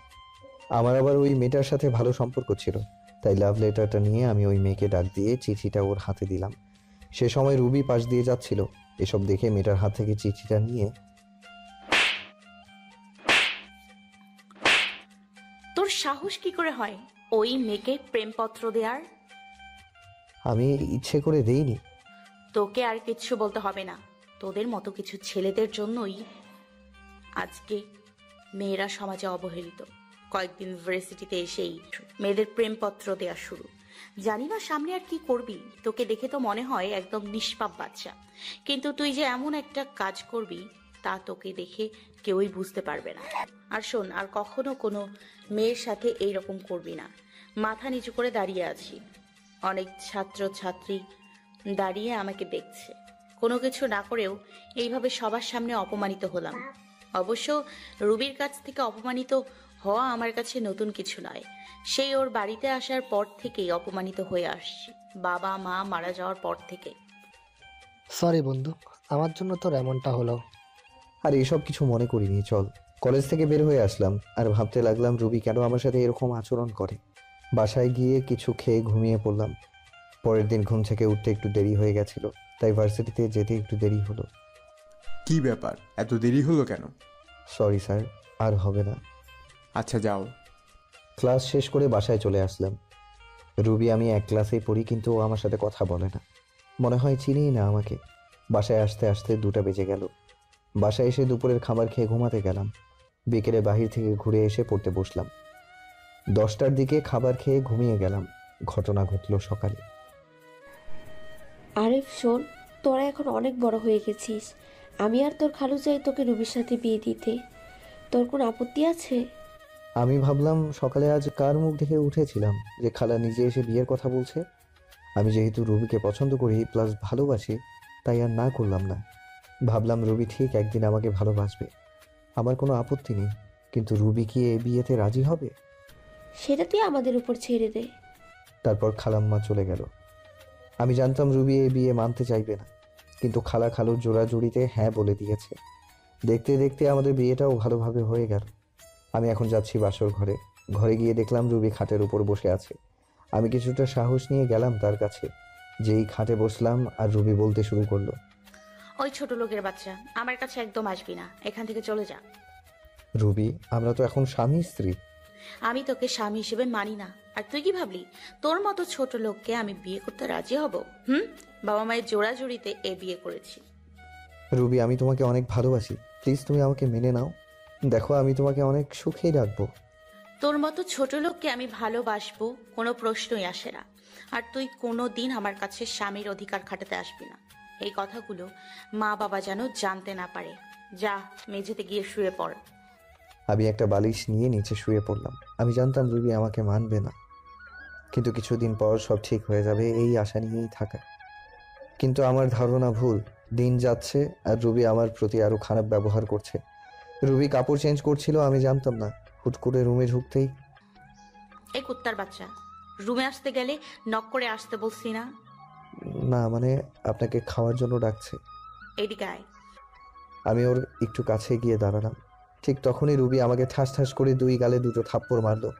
আমার আবার ওই মেয়েটার সাথে ভালো সম্পর্ক ছিল, তাই লাভ লেটারটা নিয়ে আমি ওই মেয়েকে ডাক দিয়ে চিঠিটা ওর হাতে দিলাম। সে সময় রুবি পাশ দিয়ে যাচ্ছিল। এসব দেখে মেয়েটার হাত থেকে চিঠিটা নিয়ে, তোর সাহস কি করে হয় ওই মেয়েকে প্রেমপত্র দেওয়ার? আমি ইচ্ছে করে দেইনি। তোকে আর কিচ্ছু বলতে হবে না। তোদের মতো কিছু ছেলেদের জন্যই আজকে মেয়েরা সমাজে অবহেলিত। কয়েকদিন ইউনিভার্সিটিতে এসেই মেয়েদের প্রেমপত্র দেওয়া শুরু। জানি না সামনে আর কি করবি, তোকে দেখে তো মনে হয় একদম নিষ্পাপ বাচ্চা, কিন্তু তুই যে এমন একটা কাজ করবি তা তোকে দেখে কেউই বুঝতে পারবে না। আর শোন, আর কখনো কোনো মেয়ের সাথে এইরকম করবি না। মাথা নিচু করে দাঁড়িয়ে আছি, অনেক ছাত্র ছাত্রী দাঁড়িয়ে আমাকে দেখছে। কোনো কিছু না করেও এইভাবে সবার সামনে অপমানিত হলাম। অবশ্য রুবির কাছ থেকে অপমানিত হওয়া আমার কাছে নতুন কিছু নয়। সেই ওর বাড়িতে আসার পর থেকেই অপমানিত হয়ে আসছি, বাবা মা মারা যাওয়ার পর থেকে। সরি বন্ধু, আমার জন্য তোর এমনটা হলো। আর এসব কিছু মনে করিনি। চল, কলেজ থেকে বের হয়ে আসলাম আর ভাবতে লাগলাম রুবি কেন আমার সাথে এরকম আচরণ করে। বাসায় গিয়ে কিছু খেয়ে ঘুমিয়ে পড়লাম। পরের দিন ঘুম থেকে উঠতে একটু দেরি হয়ে গেছিল, তাই ভার্সিটিতে যেতে একটু দেরি হলো। কি ব্যাপার, এত দেরি হলো কেন? সরি স্যার, আর হবে না। আচ্ছা যাও। ক্লাস শেষ করে বাসায় চলে আসলাম। রুবি আমি এক ক্লাসেই পড়ি, কিন্তু ও আমার সাথে কথা বলে না, মনে হয় চিনিই না আমাকে। বাসায় আসতে আসতে 2টা বেজে গেল। বাসায় এসে দুপুরের খাবার খেয়ে ঘুমাতে গেলাম। বিকেলে বাহির থেকে ঘুরে এসে পড়তে বসলাম। 10টার দিকে খাবার খেয়ে ঘুমিয়ে গেলাম। ঘটনা ঘটল সকালে। আরিফ শোন, তোরা এখন অনেক বড় হয়ে গেছিস। আমি আর তোর খালু চাই তোকে রুবির সাথে বিয়ে দিতে। তোর কোনো আপত্তি আছে? আমি ভাবলাম সকালে আজ কার মুখ দেখে উঠেছিলাম যে খালা নিজে এসে বিয়ের কথা বলছে। আমি যেহেতু রুবিকে পছন্দ করি প্লাস ভালোবাসি, তাই আর না করলাম না। ভাবলাম রুবি ঠিক একদিন আমাকে ভালোবাসবে, আমার কোনো আপত্তি নেই, কিন্তু রুবি কি এই বিয়েতে রাজি হবে? সেটা তুই আমাদের উপর ছেড়ে দে। তারপর খালাম্মা চলে গেল। আমি জানতাম রুবি এই বিয়ে মানতে চাইবে না, কিন্তু খালা খালুর জোড়াজুড়িতে হ্যাঁ বলে দিয়েছে। দেখতে দেখতে আমাদের বিয়েটাও ভালোভাবে হয়ে গেল। আমি এখন যাচ্ছি বাসর ঘরে। ঘরে গিয়ে দেখলাম রুবি খাটের উপর বসে আছে। আমি কিছুটা সাহস নিয়ে গেলাম তার কাছে। যেই খাটে বসলাম আর রুবি বলতে শুরু করলো, ওই ছোট লোকের বাচ্চা, আমার কাছে একদম আসবি না, এখান থেকে চলে যা। রুবি, আমরা তো এখন স্বামী স্ত্রী। আমি তোকে স্বামী হিসেবে মানি না। আর তুই কি ভাবলি তোর মতো ছোট লোককে আমি বিয়ে করতে রাজি হব? বাবা মায়ের জোড়াজুড়িতে এ বিয়ে করেছি। রুবি, আমি তোমাকে অনেক ভালোবাসি, প্লিজ তুমি আমাকে মেনে নাও। দেখো, আমি তোমাকে অনেক সুখেই রাখবো। তোর মতো ছোট লোককে আমি ভালোবাসবো কোনো প্রশ্নই আসে না। আর তুই কোনো দিন আমার কাছে স্বামীর অধিকার খাটাতে আসবি না। এই কথাগুলো মা বাবা যেন জানতে না পারে। যা, মেঝেতে গিয়ে শুয়ে পড়। আমি একটা বালিশ নিয়ে নিচে শুয়ে পড়লাম। আমি জানতাম রুবি আমাকে মানবে না, কিন্তু কিছুদিন পর সব ঠিক হয়ে যাবে এই আশা নিয়েই থাকা। কিন্তু আমার ধারণা ভুল। দিন যাচ্ছে আর রুবি আমার প্রতি আরো খারাপ ব্যবহার করছে। রুবি কাপড় চেঞ্জ করছিল, আমি জানতাম না। হুট করে রুমে ঢুকতেই, এই কুত্তার বাচ্চা, রুমে আসতে গেলে নক করে আসতে বলছি না? না মানে আপনাকে খাওয়ার জন্য ডাকছে। এদিকে আয়। আমি ওর একটু কাছে গিয়ে দাঁড়ালাম। ঠিক তখনই রুবি আমাকে ঠাস ঠাস করে 2 গালে 2টো থাপ্পড় মারলো।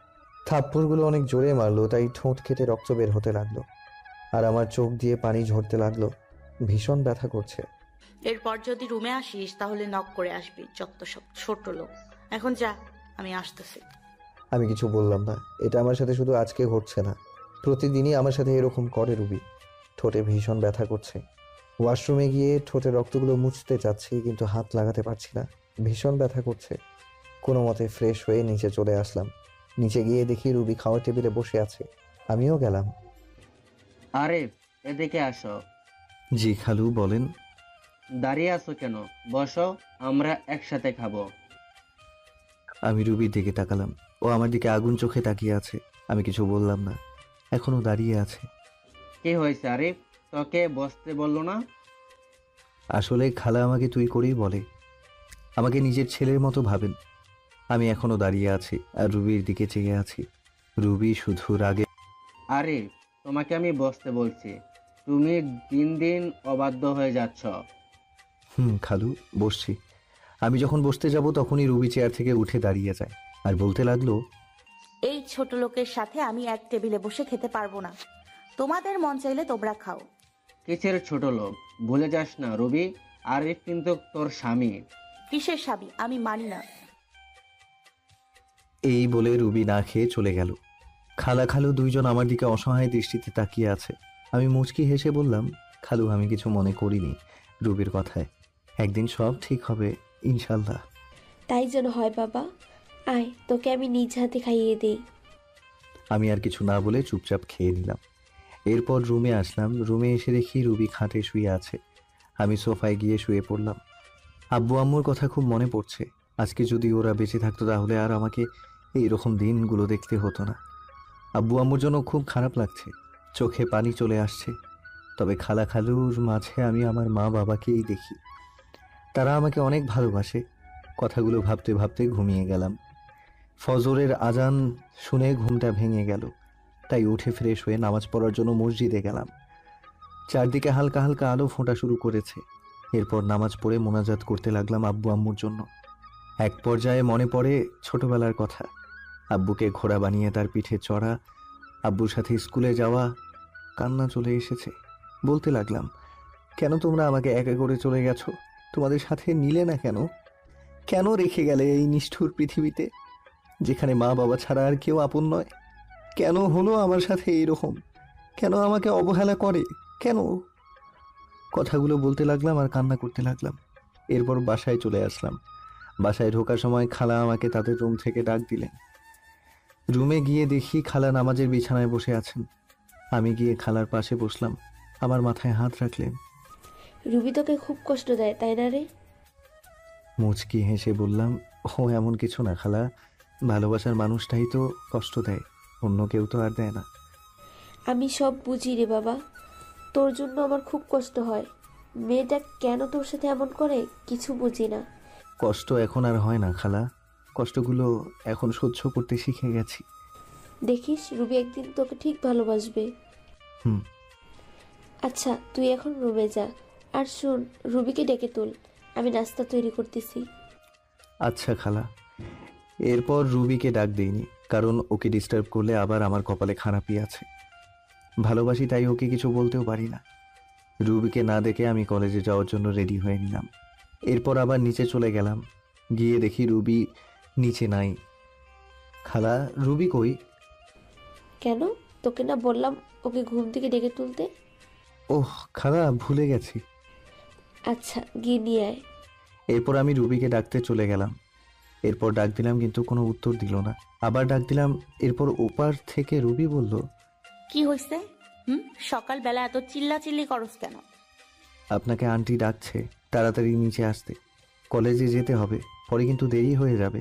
থাপ্পড়গুলো অনেক জোরে মারলো, তাই ঠোঁট কেটে রক্ত বের হতে লাগলো। আর আমার চোখ দিয়ে পানি ঝরতে লাগলো। ভীষণ ব্যথা করছে। এরপর যদি রুমে আসিস তাহলে নক করে আসবি, যত সব ছোট লোক। এখন যা, আমি আসতেছি। আমি কিছু বললাম না। এটা আমার সাথে শুধু আজকে ঘটছে না, প্রতিদিনই আমার সাথে এরকম করে রুবি। ঠোঁটে ভীষণ ব্যথা করছে। ওয়াশরুমে গিয়ে ঠোঁটের রক্তগুলো মুছতে চাচ্ছি, কিন্তু হাত লাগাতে পারছি না। ভীষণ ব্যথা করছে। কোনো মতে ফ্রেশ হয়ে নিচে চলে আসলাম। নিচে গিয়ে দেখি রুবি খাওয়ার টেবিলে বসে আছে। আমিও গেলাম। আরে এদিকে আসো। জি খালু, বলেন। দাঁড়িয়ে আছো কেন? বসো, আমরা একসাথে খাবো। আমি রুবির দিকে তাকালাম। ও আমার দিকে আগুন চোখে তাকিয়ে আছে। আমি কিছু বললাম না, এখনো দাঁড়িয়ে আছে। কি হয়েছে আরিফ, তোকে বসতে বললো না? আসলে খালা আমাকে তুই করেই বলে, আমাকে নিজের ছেলের মতো ভাবেন। আমি এখনো দাঁড়িয়ে আছি আর রুবির দিকে চেয়ে আছি। রুবি শুধু রাগে। আরিফ, তোমাকে আমি বসতে বলছি, তুমি দিন দিন অবাধ্য হয়ে যাচ্ছ। খালু, বসছি। আমি যখন বসতে যাব তখনই রুবি চেয়ার থেকে উঠে দাঁড়িয়ে যায় আর বলতে লাগলো, এই ছোট লোকের সাথে আমি এক টেবিলে বসে খেতে পারবো না। তোমাদের মন চাইলে তোমরা খাও। কিসের ছোট লোক? ভুলে যাস না রবি, আরিফ কিন্তু তোর স্বামী। কিসের স্বামী? আমি মানি না। এই বলে রুবি না খেয়ে চলে গেল। খালা খালু দুইজন আমার দিকে অসহায় দৃষ্টিতে তাকিয়ে আছে। আমি মুচকি হেসে বললাম, খালু, আমি কিছু মনে করিনি রুবির কথায়। একদিন সব ঠিক হবে ইনশাল্লাহ। তাই যেন হয় বাবা। আয়, তোকে আমি নিজ হাতে খাইয়ে দিই। আমি আর কিছু না বলে চুপচাপ খেয়ে নিলাম। এরপর রুমে আসলাম। রুমে এসে দেখি রুবি খাটে শুয়ে আছে। আমি সোফায় গিয়ে শুয়ে পড়লাম। আব্বু আম্মুর কথা খুব মনে পড়ছে। আজকে যদি ওরা বেঁচে থাকতো তাহলে আর আমাকে এইরকম দিনগুলো দেখতে হতো না। আব্বু আম্মুর জন্য খুব খারাপ লাগছে, চোখে পানি চলে আসছে। তবে খালা খালুর মাঝে আমি আমার মা বাবাকেই দেখি। তারা আমাকে অনেক ভালোবাসে। কথাগুলো ভাবতে ভাবতে ঘুমিয়ে গেলাম। ফজরের আজান শুনে ঘুমটা ভেঙে গেল, তাই উঠে ফ্রেশ হয়ে নামাজ পড়ার জন্য মসজিদে গেলাম। চারদিকে হালকা হালকা আলো ফোঁটা শুরু করেছে। এরপর নামাজ পড়ে মোনাজাত করতে লাগলাম আব্বু আম্মুর জন্য। এক পর্যায়ে মনে পড়ে ছোটবেলার কথা। আব্বুকে ঘোড়া বানিয়ে তার পিঠে চড়া, আব্বুর সাথে স্কুলে যাওয়া। কান্না চলে এসেছে। বলতে লাগলাম, কেন তোমরা আমাকে একা করে চলে গেছো? তোমাদের সাথে নিলে না কেন? কেন রেখে গেলে এই নিষ্ঠুর পৃথিবীতে, যেখানে মা বাবা ছাড়া আর কেউ আপন নয়? কেন হলো আমার সাথে এইরকম? কেন আমাকে অবহেলা করে? কেন? কথাগুলো বলতে লাগলাম আর কান্না করতে লাগলাম। এরপর বাসায় চলে আসলাম। বাসায় ঢোকার সময় খালা আমাকে তাদের রুম থেকে ডাক দিলেন। রুমে গিয়ে দেখি খালা নামাজের বিছানায় বসে আছেন। আমি গিয়ে খালার পাশে বসলাম। আমার মাথায় হাত রাখলেন। রুবি তোকে খুব কষ্ট দেয়, তাই না রে? মুচকি হেসে বললাম, ও এমন কিছু না খালা, ভালোবাসার মানুষটাই তো কষ্ট দেয়, অন্য কেউ তো আর দেয় না। আমি সব বুঝি রে বাবা, তোর জন্য আমার খুব কষ্ট হয়। মেয়েটা কেন তোর সাথে এমন করে কিছু বুঝি না। কষ্ট এখন আর হয় না খালা, কষ্টগুলো এখন সহ্য করতে শিখে গেছি। দেখিস, রুবি একদিন তোকে ঠিক ভালোবাসবে। আচ্ছা, তুই এখন রুমে যা। আর শোন, রুবিকে ডেকে তুল, আমি নাস্তা তৈরি করতেছি। আচ্ছা খালা। এরপর রুবিকে ডাক দেইনি, কারণ ওকে ডিস্টার্ব করলে আবার আমার কপালে খারাপই আছে। ভালোবাসি তাই ওকে কিছু বলতেও পারি না। রুবিকে না দেখে আমি কলেজে যাওয়ার জন্য রেডি হয়ে নিলাম। এরপর আবার নিচে চলে গেলাম। গিয়ে দেখি রুবি নিচে নাই। খালা, রুবি কই? কেন? তোকে না বললাম ওকে ঘুম থেকে ডেকে তুলতে? ওহ খালা, ভুলে গেছি। আচ্ছা, গিয়ে নিয়ে আয়। এরপর আমি রুবিকে ডাকতে চলে গেলাম। এরপর ডাক দিলাম কিন্তু কোনো উত্তর দিল না। আবার ডাক দিলাম। এরপর ওপার থেকে রুবি বলল, কি হয়েছে? সকালবেলা এত চিল্লাচিল্লি করস কেন? আপনাকে আন্টি ডাকছে, তাড়াতাড়ি নিচে আসতে, কলেজে যেতে হবে, পরে কিন্তু দেরি হয়ে যাবে।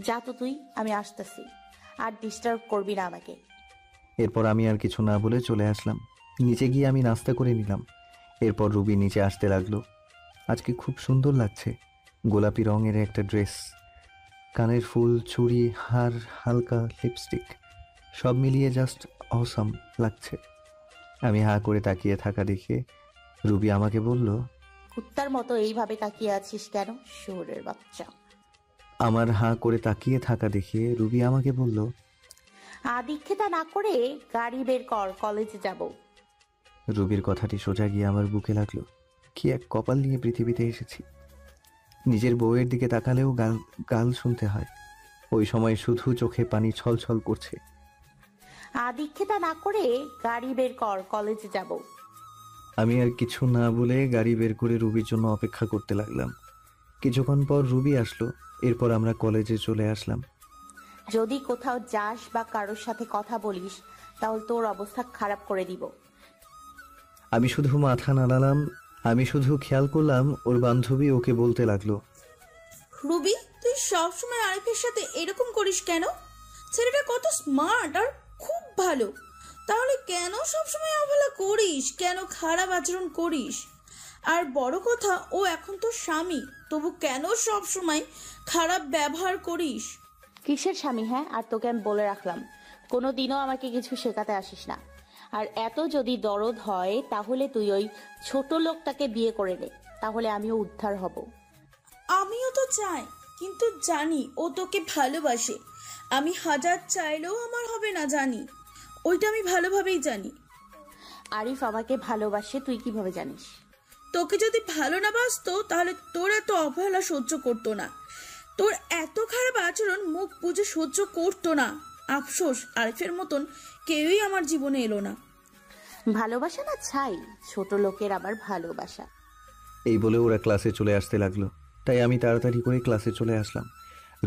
যা তো তুই, আমি আসতেছি, আর ডিস্টার্ব করবি না আমাকে। এরপর আমি আর কিছু না বলে চলে আসলাম। নিচে গিয়ে আমি নাস্তা করে নিলাম। এরপর রুবি নিচে আসতে লাগলো। আজকে খুব সুন্দর লাগছে, গোলাপি রঙের একটা ড্রেস, কানের ফুল, চুড়ি, হার, হালকা লিপস্টিক, সব মিলিয়ে জাস্ট অসাম লাগছে। আমি হা করে তাকিয়ে থাকা দেখে রুবি আমাকে বলল, কুত্তার মতো এইভাবে তাকিয়ে আছিস কেন, শুয়োরের বাচ্চা? আমার হা করে তাকিয়ে থাকা দেখে রুবি আমাকে বলল, আদিক্ষেতা না করে গাড়ি বের কর, কলেজে যাব। রুবির কথাটি সোজা গিয়ে আমার বুকে লাগলো। কি এক কপাল নিয়ে পৃথিবীতে এসেছি। নিজের বউয়ের দিকে তাকালেও গাল শুনতে হয়। ওই সময় শুধু চোখে পানি ছলছল করছে। আদিক্ষেতা না করে গাড়ি বের কর, কলেজে যাব। আমি আর কিছু না বলে গাড়ি বের করে রুবির জন্য অপেক্ষা করতে লাগলাম। কিছুক্ষণ পর রুবি আসলো। এরপর আমরা কলেজে চলে আসলাম। যদি কোথাও যাস বা কারোর সাথে কথা বলিস তাহলে তোর অবস্থা খারাপ করে দিব। আমি শুধু মাথা নাড়ালাম। আমি শুধু খেয়াল করলাম ওর বান্ধবী ওকে বলতে লাগলো, রুবি, তুই সবসময় আরিফের সাথে এরকম করিস কেন? ছেলেটা কত স্মার্ট আর খুব ভালো, তাহলে কেন সবসময় অবহেলা করিস, কেন খারাপ আচরণ করিস? আর বড় কথা, ও এখন তোর স্বামী, তবু কেন সবসময় খারাপ ব্যবহার করিস? কিসের স্বামী? হ্যাঁ, আর তোকে আমি বলে রাখলাম, কোনোদিনও আমাকে কিছু শেখাতে আসিস না। আর এত যদি দরদ হয় তাহলে তুই ওই ছোট লোকটাকে বিয়ে করে নে, তাহলে আমিও উদ্ধার হব। আমিও তো চাই, কিন্তু জানি ও তোকে ভালোবাসে। আমি হাজার চাইলেও আমার হবে না, জানি, ওইটা আমি ভালোভাবেই জানি। আরিফ আমাকে ভালোবাসে, তুই কিভাবে জানিস? তোকে যদি ভালো না বাসতো তাহলে তোর এত অবহেলা সহ্য করতো না, তোর এত খারাপ আচরণ মুখ বুঝে সহ্য করতো না। আফসোস, আরিফের মতন কেউই আমার জীবনে এলো না। ভালোবাসা না ছাই, ছোট লোকের আবার ভালোবাসা। এই বলে ওরা ক্লাসে চলে আসতে লাগলো। তাই আমি তাড়াতাড়ি করে ক্লাসে চলে আসলাম।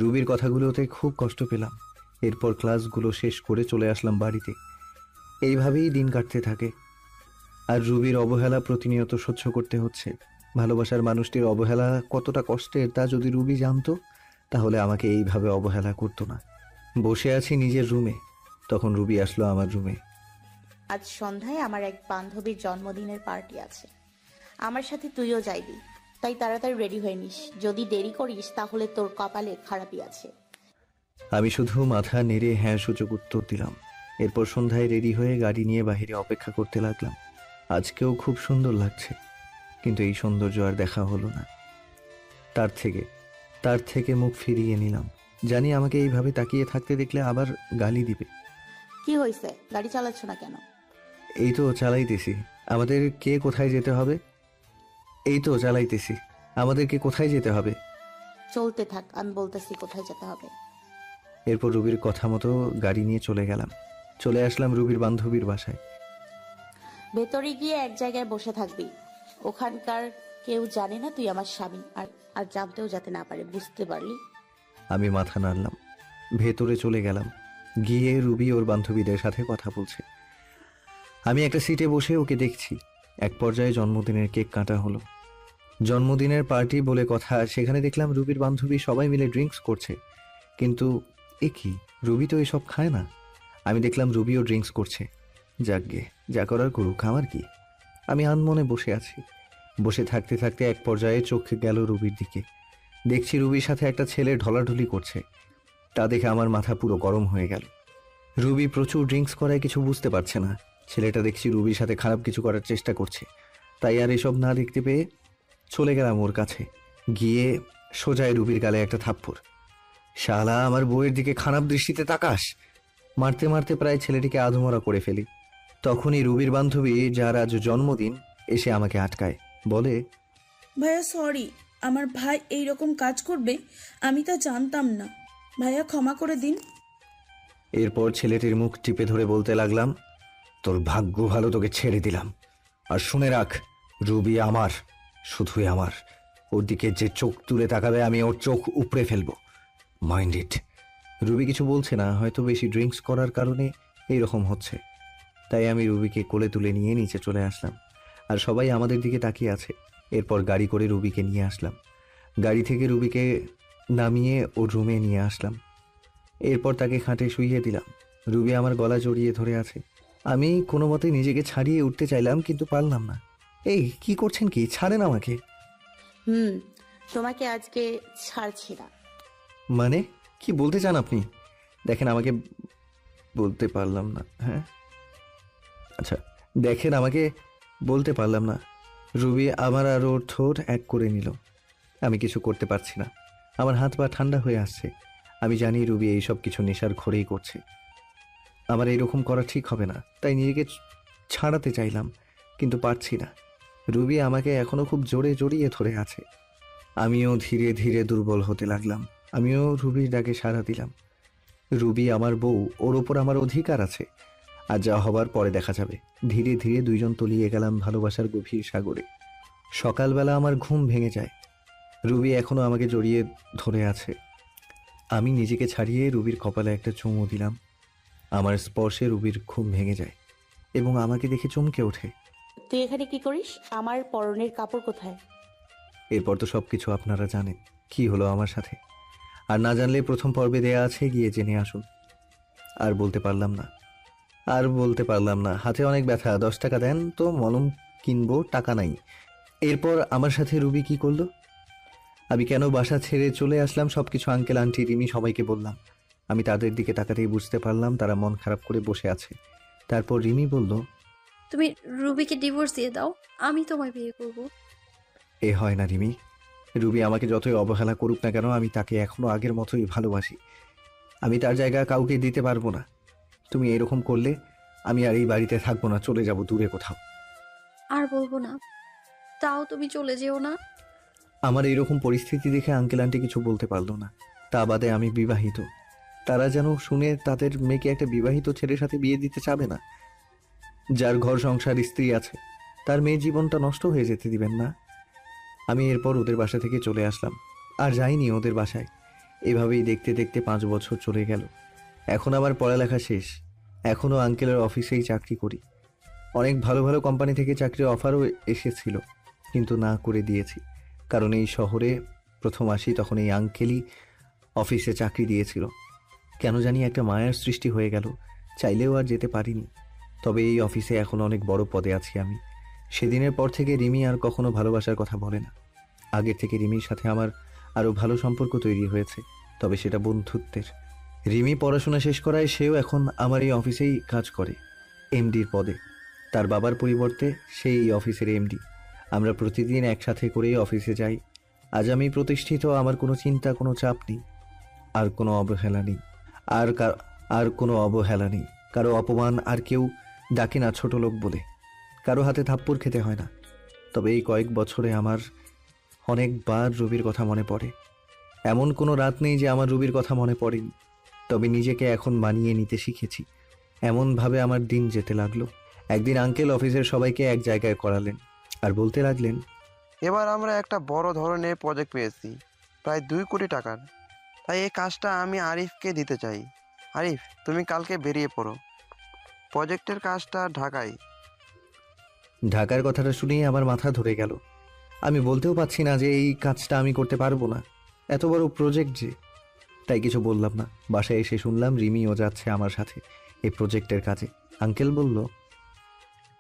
রুবির কথাগুলোতে খুব কষ্ট পেলাম। এরপর ক্লাসগুলো শেষ করে চলে আসলাম বাড়িতে। এইভাবেই দিন কাটতে থাকে। আর রুবির অবহেলা প্রতিনিয়ত সহ্য করতে হচ্ছে। ভালোবাসার মানুষটির অবহেলা কতটা কষ্টের তা যদি রুবি জানতো তাহলে আমাকে এইভাবে অবহেলা করতো না। বসে আছি নিজের রুমে, তখন রুবি আসলো আমার রুমে। আজ সন্ধ্যায় আমার এক বান্ধবীর জন্মদিনের পার্টি আছে, আমার সাথে তুইও যাইবি, তাই তাড়াতাড়ি রেডি হয়ে নিস। যদি দেরি করিস তাহলে তোর কপালে খারাপই আছে। আমি শুধু মাথা নেড়ে হ্যাঁ সূচক উত্তর দিলাম। এরপর সন্ধ্যায় রেডি হয়ে গাড়ি নিয়ে বাইরে অপেক্ষা করতে লাগলাম। আজকেও খুব সুন্দর লাগছে, কিন্তু এই সৌন্দর্য আর দেখা হলো না। তার থেকে মুখ ফিরিয়ে নিলাম। জানি আমাকে এইভাবে তাকিয়ে থাকতে দেখলে আবার গালি দিবে। কি হয়েছে, গাড়ি চালাচ্ছ না কেন? এই তো চালাইতেছি। আমাদেরকে কোথায় যেতে হবে? আমাদেরকে কোথায় যেতে হবে? চলতে থাক, আমি বলতেছি কোথায় যেতে হবে। এরপর রুবির কথা মতো গাড়ি নিয়ে চলে আসলাম রুবির বান্ধবীর বাসায়। ভেতরে গিয়ে এক জায়গায় বসে থাকবি, ওখানকার কেউ জানে না তুই আমার স্বামী, আর জানতেও যাতে না পারে, বুঝতে পারলি? আমি মাথা নাড়লাম। ভেতরে চলে গেলাম। গিয়ে রুবি ওর বান্ধবীদের সাথে কথা বলছে। আমি একটা সিটে বসে ওকে দেখছি। এক পর্যায়ে জন্মদিনের কেক কাটা হলো। জন্মদিনের পার্টি বলে কথা, সেখানে দেখলাম রুবির বান্ধবী সবাই মিলে ড্রিঙ্কস করছে। কিন্তু এ কি, রুবি তো এসব খায় না। আমি দেখলাম রুবিও ড্রিঙ্কস করছে। যাকগে, যা করার করুক, আমার কি। আমি আনমনে বসে আছি। বসে থাকতে থাকতে এক পর্যায়ে চোখ গেল রুবির দিকে। দেখছি রুবির সাথে একটা ছেলে ঢলাঢলি করছে। তা দেখে আমার মাথা পুরো গরম হয়ে গেল। রুবি প্রচুর ড্রিঙ্কস করায় কিছু বুঝতে পারছে না। ছেলেটা দেখছি রুবির সাথে খারাপ কিছু করার চেষ্টা করছে। তাই আর এসব না দেখতে পেয়ে চলে গেলাম ওর কাছে। গিয়ে সোজায় রুবির গালে একটা থাপ্পড়। শালা, আমার বউয়ের দিকে খারাপ দৃষ্টিতে তাকাস। মারতে মারতে প্রায় ছেলেটিকে আধমরা করে ফেলি। তখনই রুবির বান্ধবী, যার আজ জন্মদিন, এসে আমাকে আটকায়। বলে, ভাইয়া সরি, আমার ভাই এইরকম কাজ করবে আমি তা জানতাম না, ভাইয়া ক্ষমা করে দিন। এরপর ছেলেটির মুখ টিপে ধরে বলতে লাগলাম, তোর ভাগ্য ভালো, তোকে ছেড়ে দিলাম। আর শুনে রাখ, রুবি আমার, শুধুই আমার। ওর দিকে যে চোখ তুলে তাকাবে আমি ওর চোখ উপড়ে ফেলবো, মাইন্ড ইট। রুবি কিছু বলছে না, হয়তো বেশি ড্রিঙ্কস করার কারণে এইরকম হচ্ছে। তাই আমি রুবিকে কোলে তুলে নিয়ে নিচে চলে আসলাম, আর সবাই আমাদের দিকে তাকিয়ে আছে। এরপর গাড়ি করে রুবিকে নিয়ে আসলাম, গাড়ি থেকে রুবিকে নামিয়ে ওর রুমে নিয়ে আসলাম। এরপর তাকে খাটে শুইয়ে দিলাম। রুবি আমার গলা জড়িয়ে ধরে আছে। আমি কোনো মতে নিজেকে ছাড়িয়ে উঠতে চাইলাম, কিন্তু পারলাম না। এই কি করছেন, কি ছাড়েন আমাকে। তোমাকে আজকে ছাড়ছি না। মানে কি বলতে চান আপনি? দেখেন, আমাকে বলতে পারলাম না। হ্যাঁ আচ্ছা, দেখেন আমাকে বলতে পারলাম না। রুবি আমার আর ওর ঠোঁট এক করে নিল। আমি কিছু করতে পারছি না, আমার হাত পা ঠান্ডা হয়ে আসছে। আমি জানি রুবি এইসব কিছু নেশার ঘরেই করছে। আমার এইরকম করা ঠিক হবে না, তাই নিজেকে ছাড়াতে চাইলাম, কিন্তু পারছি না। রুবি আমাকে এখনো খুব জোরে জড়িয়ে ধরে আছে। আমিও ধীরে ধীরে দুর্বল হতে লাগলাম। আমিও রুবির ডাকে সাড়া দিলাম। রুবি আমার বউ, ওর ওপর আমার অধিকার আছে, আর যা হবার পরে দেখা যাবে। ধীরে ধীরে দুইজন তলিয়ে গেলাম ভালোবাসার গভীর সাগরে। সকালবেলা আমার ঘুম ভেঙে যায়। রুবি এখনো আমাকে জড়িয়ে ধরে আছে। আমি নিজেকে ছাড়িয়ে রুবির কপালে একটা চুমু দিলাম। আমার স্পর্শে রুবির ঘুম ভেঙে যায় এবং আমাকে দেখে চমকে ওঠে। তুই এখানে কি করিস? আমার পরনের কাপড় কোথায়? এরপর তো সবকিছু আপনারা জানেন কি হলো আমার সাথে, আর না জানলে প্রথম পর্বে দেয়া আছে, গিয়ে জেনে আসুন। আর বলতে পারলাম না। হাতে অনেক ব্যথা, 10 টাকা দেন তো মলম কিনবো, টাকা নাই। এরপর আমার সাথে রুবি কি করলো, আমি কেন বাসা ছেড়ে চলে আসলাম, সবকিছু আঙ্কেল আন্টি রিমি সবাইকে বললাম। আমি তাদের দিকে তাকাতেই বুঝতে পারলাম তারা মন খারাপ করে বসে আছে। তারপর রিমি বলল, তুমি রুবিকে ডিভোর্স দিয়ে দাও, আমি তোমায় বিয়ে করব। এ হয় না রিমি। রুবি আমাকে যতই অবহেলা করুক না কেন, আমি তাকে এখনো আগের মতোই ভালোবাসি। আমি তার জায়গা কাউকে দিতে পারবো না। তুমি এরকম করলে আমি আর এই বাড়িতে থাকবো না, চলে যাব দূরে কোথাও। আর বলবো না, তাও তুমি চলে যেও না। আমার এইরকম পরিস্থিতি দেখে আঙ্কেল আন্টি কিছু বলতে পারলো না। তা বাদে আমি বিবাহিত, তারা যেন শুনে তাদের মেয়েকে একটা বিবাহিত ছেলের সাথে বিয়ে দিতে চাবে না। যার ঘর সংসার, স্ত্রী আছে, তার মেয়ের জীবনটা নষ্ট হয়ে যেতে দিবেন না। আমি এরপর ওদের বাসা থেকে চলে আসলাম, আর যাইনি ওদের বাসায়। এভাবেই দেখতে দেখতে 5 বছর চলে গেল। এখন আমার পড়ালেখা শেষ, এখনও আঙ্কেলের অফিসেই চাকরি করি। অনেক ভালো ভালো কোম্পানি থেকে চাকরির অফারও এসেছিল, কিন্তু না করে দিয়েছি। কারণ এই শহরে প্রথম আসি তখন এই আঙ্কেলই অফিসে চাকরি দিয়েছিল। কেন জানি একটা মায়ার সৃষ্টি হয়ে গেল, চাইলেও আর যেতে পারিনি। তবে এই অফিসে এখন অনেক বড় পদে আছি আমি। সেদিনের পর থেকে রিমি আর কখনো ভালোবাসার কথা বলে না। আগের থেকে রিমির সাথে আমার আরও ভালো সম্পর্ক তৈরি হয়েছে, তবে সেটা বন্ধুত্বের। রিমি পড়াশোনা শেষ করায় সেও এখন আমার এই অফিসেই কাজ করে, এমডির পদে। তার বাবার পরিবর্তে সেই এই অফিসের এমডি। আমরা প্রতিদিন একসাথে করেই অফিসে যাই। আজ আমি প্রতিষ্ঠিত, আমার কোনো চিন্তা, কোনো চাপ নেই, আর কোনো অবহেলা নেই। আর কোনো অবহেলা নেই, কারো অপমান আর কেউ ডাকে না ছোট লোক বলে, কারো হাতে থাপ্পড় খেতে হয় না। তবে এই কয়েক বছরে আমার অনেকবার রুবির কথা মনে পড়ে। এমন কোনো রাত নেই যে আমার রুবির কথা মনে পড়েনি। তবে নিজেকে এখন মানিয়ে নিতে শিখেছি। এমনভাবে আমার দিন যেতে লাগলো। একদিন আঙ্কেল অফিসের সবাইকে এক জায়গায় করালেন আর বলতে লাগলেন, এবার আমরা একটা বড় ধরনের প্রজেক্ট পেয়েছি, প্রায় 2 কোটি টাকার। তাই এই কাজটা আমি আরিফকে দিতে চাই। আরিফ, তুমি কালকে বেরিয়ে পড়ো। প্রজেক্টের কাজটা ঢাকায়। ঢাকার কথাটা শুনেই আমার মাথা ধরে গেল। আমি বলতেও পারছি না যে এই কাজটা আমি করতে পারবো না, এত বড় প্রজেক্ট যে। তাই কিছু বললাম না। বাসায় এসে শুনলাম রিমিও যাচ্ছে আমার সাথে এই প্রজেক্টের কাজে। আঙ্কেল বলল,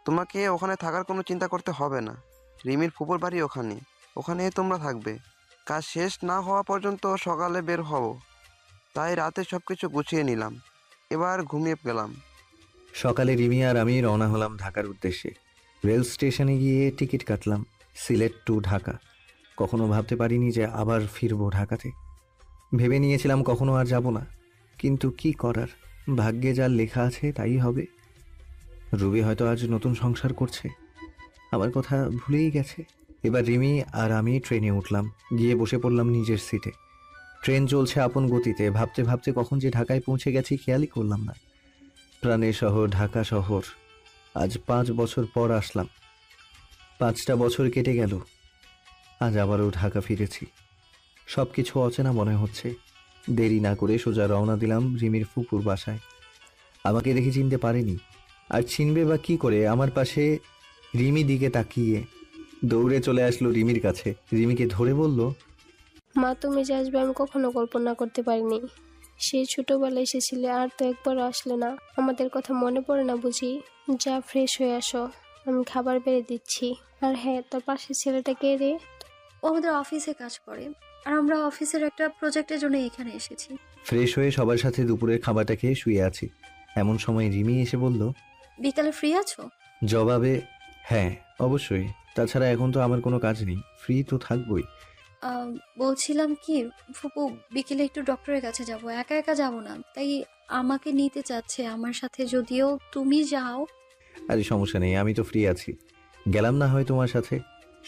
তোমাকে ওখানে থাকার কোনো চিন্তা করতে হবে না। রিমির ফুপুর বাড়ি ওখানে তোমরা থাকবে। কাজ শেষ না হওয়া পর্যন্ত সকালে বের হব। তাই রাতে সব কিছু গুছিয়ে নিলাম, এবার ঘুমিয়ে গেলাম। সকালে রিমি আর আমি রওনা হলাম ঢাকার উদ্দেশ্যে। রেল স্টেশনে গিয়ে টিকিট কাটলাম সিলেট টু ঢাকা। কখনো ভাবতে পারিনি যে আবার ফিরবো ঢাকাতে। ভেবে নিয়েছিলাম কখনো আর যাব না, কিন্তু কি করার, ভাগ্যে যা লেখা আছে তাই হবে। রুবি হয়তো আজ নতুন সংসার করছে, আমার কথা ভুলেই গেছে। এবার রিমি আর আমি ট্রেনে উঠলাম, গিয়ে বসে পড়লাম নিজের সিটে। ট্রেন চলছে আপন গতিতে, ভাবতে ভাবতে কখন যে ঢাকায় পৌঁছে গেছি খেয়ালই করলাম না। প্রাণের শহর ঢাকা শহর। আজ 5 বছর পর আসলাম। 5টা বছর কেটে গেল, আজ আবারও ঢাকা ফিরেছি। সব কিছু অচেনা মনে হচ্ছে। দেরি না করে সোজা রওনা দিলাম রিমির ফুপুর বাসায়। আমাকে দেখে চিনতে পারেনি, আর চিনবে বা কি করে? আমার পাশে রিমি দিকে তাকিয়ে দৌড়ে চলে আসলো রিমির কাছে। রিমিকে ধরে বলল, মা, তুমি যে আসবে আমি কখনো কল্পনা করতে পারিনি। সেই ছোটবেলায় এসেছিলে, আর তো একবারও আসলে না। আমাদের কথা মনে পড়ে না বুঝি? যা, ফ্রেশ হয়ে আসো, আমি খাবার বেড়ে দিচ্ছি। আর হ্যাঁ, তোর পাশের ছেলেটা কে রে? ও আমাদের অফিসে কাজ করে, আর আমরা অফিসের একটা প্রজেক্টের জন্য এখানে এসেছি। ফ্রেশ হয়ে সবার সাথে দুপুরের খাবারটা খেয়ে শুয়ে আছি। এমন সময় রিমি এসে বলল, বিকালে ফ্রি আছো? জবাবে হ্যাঁ অবশ্যই, তাছাড়া এখন তো আমার কোনো কাজ নেই, ফ্রি তো থাকবই। বলছিলাম কি ফুপু, বিকেলে একটু ডক্টরের কাছে যাব, একা একা যাব না, তাই আমাকে নিতে চাচ্ছে আমার সাথে, যদিও তুমি যাও। আরে সমস্যা নেই, আমি তো ফ্রি আছি, গেলাম না হয় তোমার সাথে,